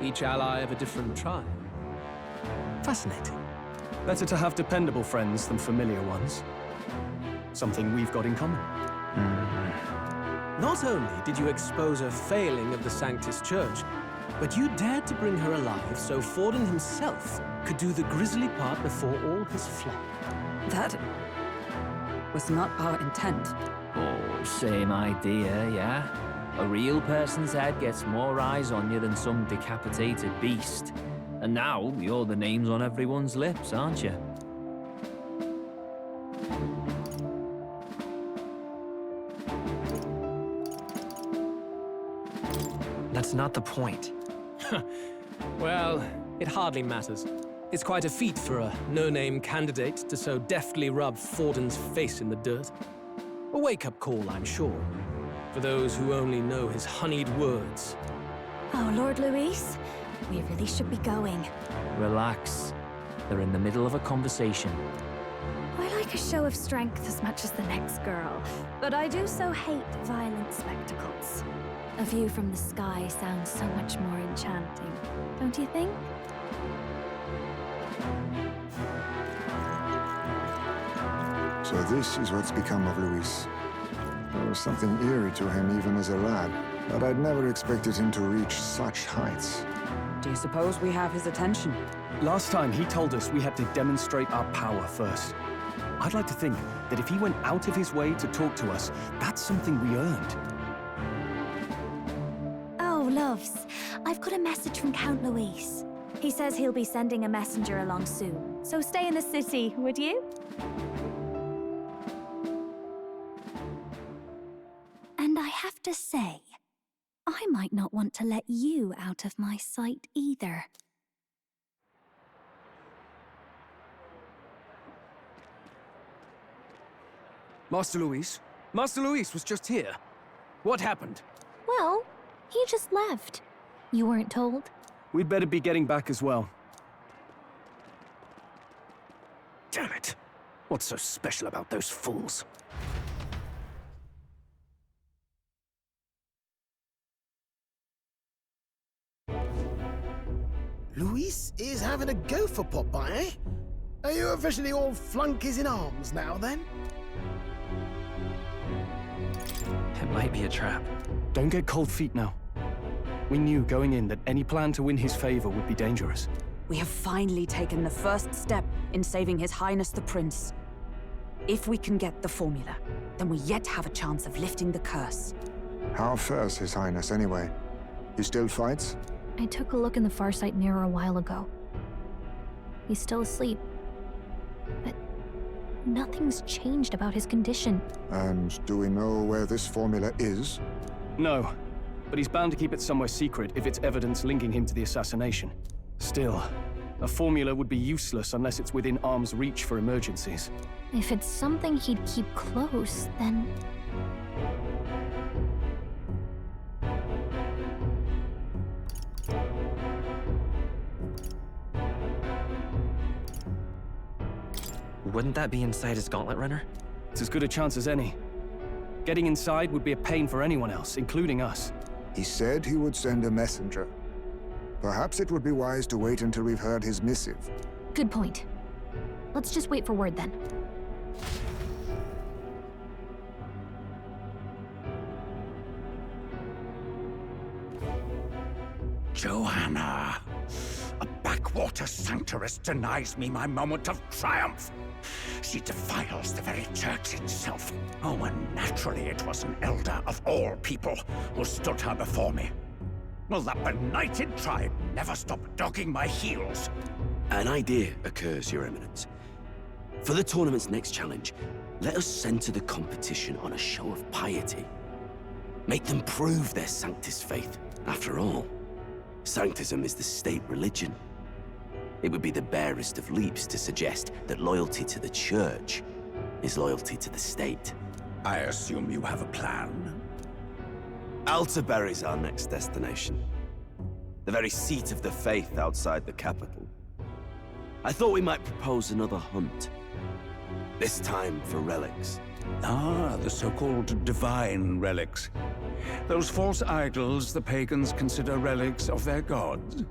[SPEAKER 17] Each ally of a different tribe. Fascinating.
[SPEAKER 1] Better to have dependable friends than familiar ones. Something we've got in common.
[SPEAKER 17] Not only did you expose a failing of the Sanctus Church, but you dared to bring her alive so Forden himself could do the grisly part before all his flock.
[SPEAKER 5] That was not our intent.
[SPEAKER 20] Oh, same idea, yeah? A real person's head gets more eyes on you than some decapitated beast. And now, you're the names on everyone's lips, aren't you? That's not the point.
[SPEAKER 17] Well, it hardly matters. It's quite a feat for a no-name candidate to so deftly rub Forden's face in the dirt. A wake-up call, I'm sure, for those who only know his honeyed words.
[SPEAKER 2] Oh, Lord Luis, we really should be going.
[SPEAKER 20] Relax. They're in the middle of a conversation.
[SPEAKER 2] I like a show of strength as much as the next girl, but I do so hate violent spectacles. A view from the sky sounds so much more enchanting, don't you think?
[SPEAKER 4] So this is what's become of Luis. There was something eerie to him even as a lad, but I'd never expected him to reach such heights.
[SPEAKER 5] Do you suppose we have his attention?
[SPEAKER 1] Last time, he told us we had to demonstrate our power first. I'd like to think that if he went out of his way to talk to us, that's something we earned.
[SPEAKER 2] Oh, loves, I've got a message from Count Luis. He says he'll be sending a messenger along soon, so stay in the city, would you? And I have to say, I might not want to let you out of my sight either.
[SPEAKER 17] Master Luis? Master Luis was just here. What happened?
[SPEAKER 8] Well, he just left. You weren't told?
[SPEAKER 1] We'd better be getting back as well.
[SPEAKER 17] Damn it. What's so special about those fools?
[SPEAKER 6] Luis is having a go for Popeye, eh? Are you officially all flunkies in arms now, then?
[SPEAKER 20] It might be a trap.
[SPEAKER 1] Don't get cold feet now. We knew going in that any plan to win his favor would be dangerous.
[SPEAKER 5] We have finally taken the first step in saving His Highness the Prince. If we can get the formula, then we yet have a chance of lifting the curse.
[SPEAKER 4] How fares His Highness, anyway? He still fights?
[SPEAKER 8] I took a look in the Farsight mirror a while ago. He's still asleep. But nothing's changed about his condition.
[SPEAKER 4] And do we know where this formula is?
[SPEAKER 1] No, but he's bound to keep it somewhere secret if it's evidence linking him to the assassination. Still, a formula would be useless unless it's within arm's reach for emergencies.
[SPEAKER 8] If it's something he'd keep close, then...
[SPEAKER 20] Wouldn't that be inside his gauntlet runner?
[SPEAKER 1] It's as good a chance as any. Getting inside would be a pain for anyone else, including us.
[SPEAKER 4] He said he would send a messenger. Perhaps it would be wise to wait until we've heard his missive.
[SPEAKER 8] Good point. Let's just wait for word then.
[SPEAKER 14] Joanna! A backwater sanctuarist denies me my moment of triumph. She defiles the very church itself. Oh, and naturally it was an elder of all people who stood her before me. Will that benighted tribe never stop dogging my heels?
[SPEAKER 9] An idea occurs, Your Eminence. For the tournament's next challenge, let us center the competition on a show of piety. Make them prove their Sanctus faith. After all, Sanctism is the state religion. It would be the barest of leaps to suggest that loyalty to the Church is loyalty to the state.
[SPEAKER 14] I assume you have a plan?
[SPEAKER 9] Altaberry's our next destination. The very seat of the faith outside the capital. I thought we might propose another hunt. This time for relics.
[SPEAKER 14] Ah, the so-called divine relics. Those false idols the pagans consider relics of their gods.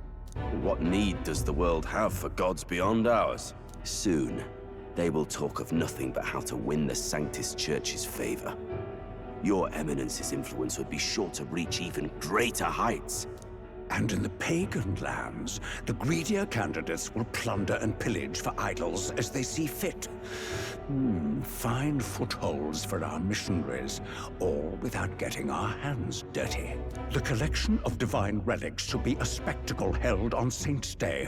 [SPEAKER 9] What need does the world have for gods beyond ours? Soon, they will talk of nothing but how to win the Sanctus Church's favor. Your Eminence's influence would be sure to reach even greater heights.
[SPEAKER 14] And in the pagan lands, the greedier candidates will plunder and pillage for idols as they see fit. Fine footholds for our missionaries, all without getting our hands dirty. The collection of divine relics should be a spectacle held on Saint's Day.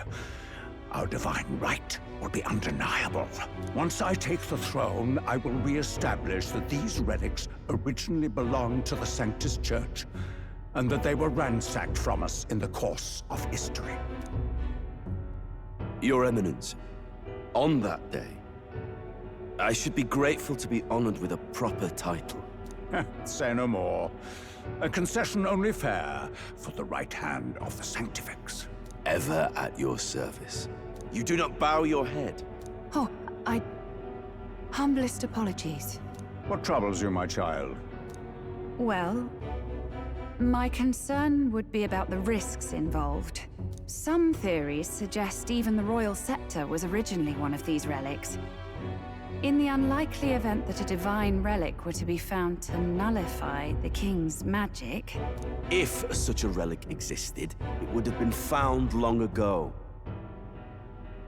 [SPEAKER 14] Our divine right will be undeniable. Once I take the throne, I will re-establish that these relics originally belonged to the Sanctus Church, and that they were ransacked from us in the course of history.
[SPEAKER 9] Your Eminence, on that day, I should be grateful to be honored with a proper title.
[SPEAKER 14] Say no more. A concession only fair for the right hand of the Sanctifex.
[SPEAKER 9] Ever at your service. You do not bow your head.
[SPEAKER 22] Oh, humblest apologies.
[SPEAKER 14] What troubles you, my child?
[SPEAKER 22] Well, my concern would be about the risks involved. Some theories suggest even the royal scepter was originally one of these relics. In the unlikely event that a divine relic were to be found to nullify the king's magic...
[SPEAKER 9] If such a relic existed, it would have been found long ago.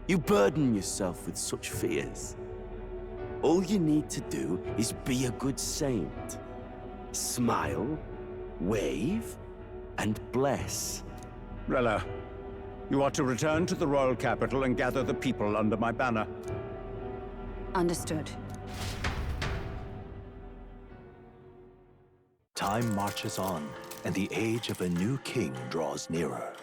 [SPEAKER 9] You burden yourself with such fears. All you need to do is be a good saint. Smile, wave, and bless.
[SPEAKER 14] Rella, you are to return to the royal capital and gather the people under my banner.
[SPEAKER 22] Understood.
[SPEAKER 13] Time marches on, and the age of a new king draws nearer.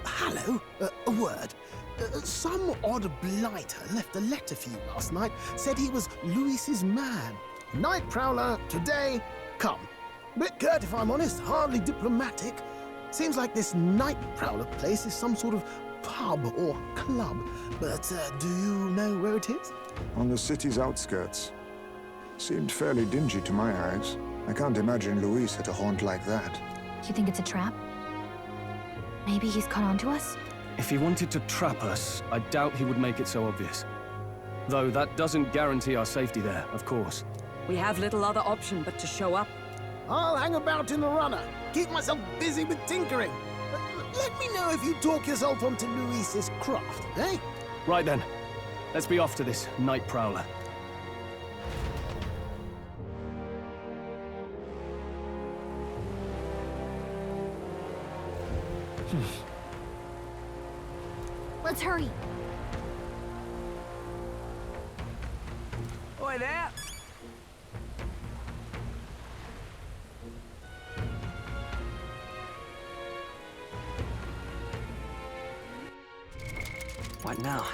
[SPEAKER 6] Hello? A word. Some odd blighter left a letter for you last night. Said he was Louis's man. Night Prowler, today, come. Bit curt if I'm honest, hardly diplomatic. Seems like this Night Prowler place is some sort of pub or club. But do you know where it is?
[SPEAKER 4] On the city's outskirts. Seemed fairly dingy to my eyes. I can't imagine Louis at a haunt like that.
[SPEAKER 8] You think it's a trap? Maybe he's caught on to us?
[SPEAKER 1] If he wanted to trap us, I doubt he would make it so obvious. Though that doesn't guarantee our safety there, of course.
[SPEAKER 5] We have little other option but to show up.
[SPEAKER 6] I'll hang about in the runner. Keep myself busy with tinkering. Let me know if you talk yourself onto Louis's craft, eh?
[SPEAKER 1] Right then. Let's be off to this Night Prowler.
[SPEAKER 8] Let's hurry.
[SPEAKER 7] Oi there!
[SPEAKER 21] What now?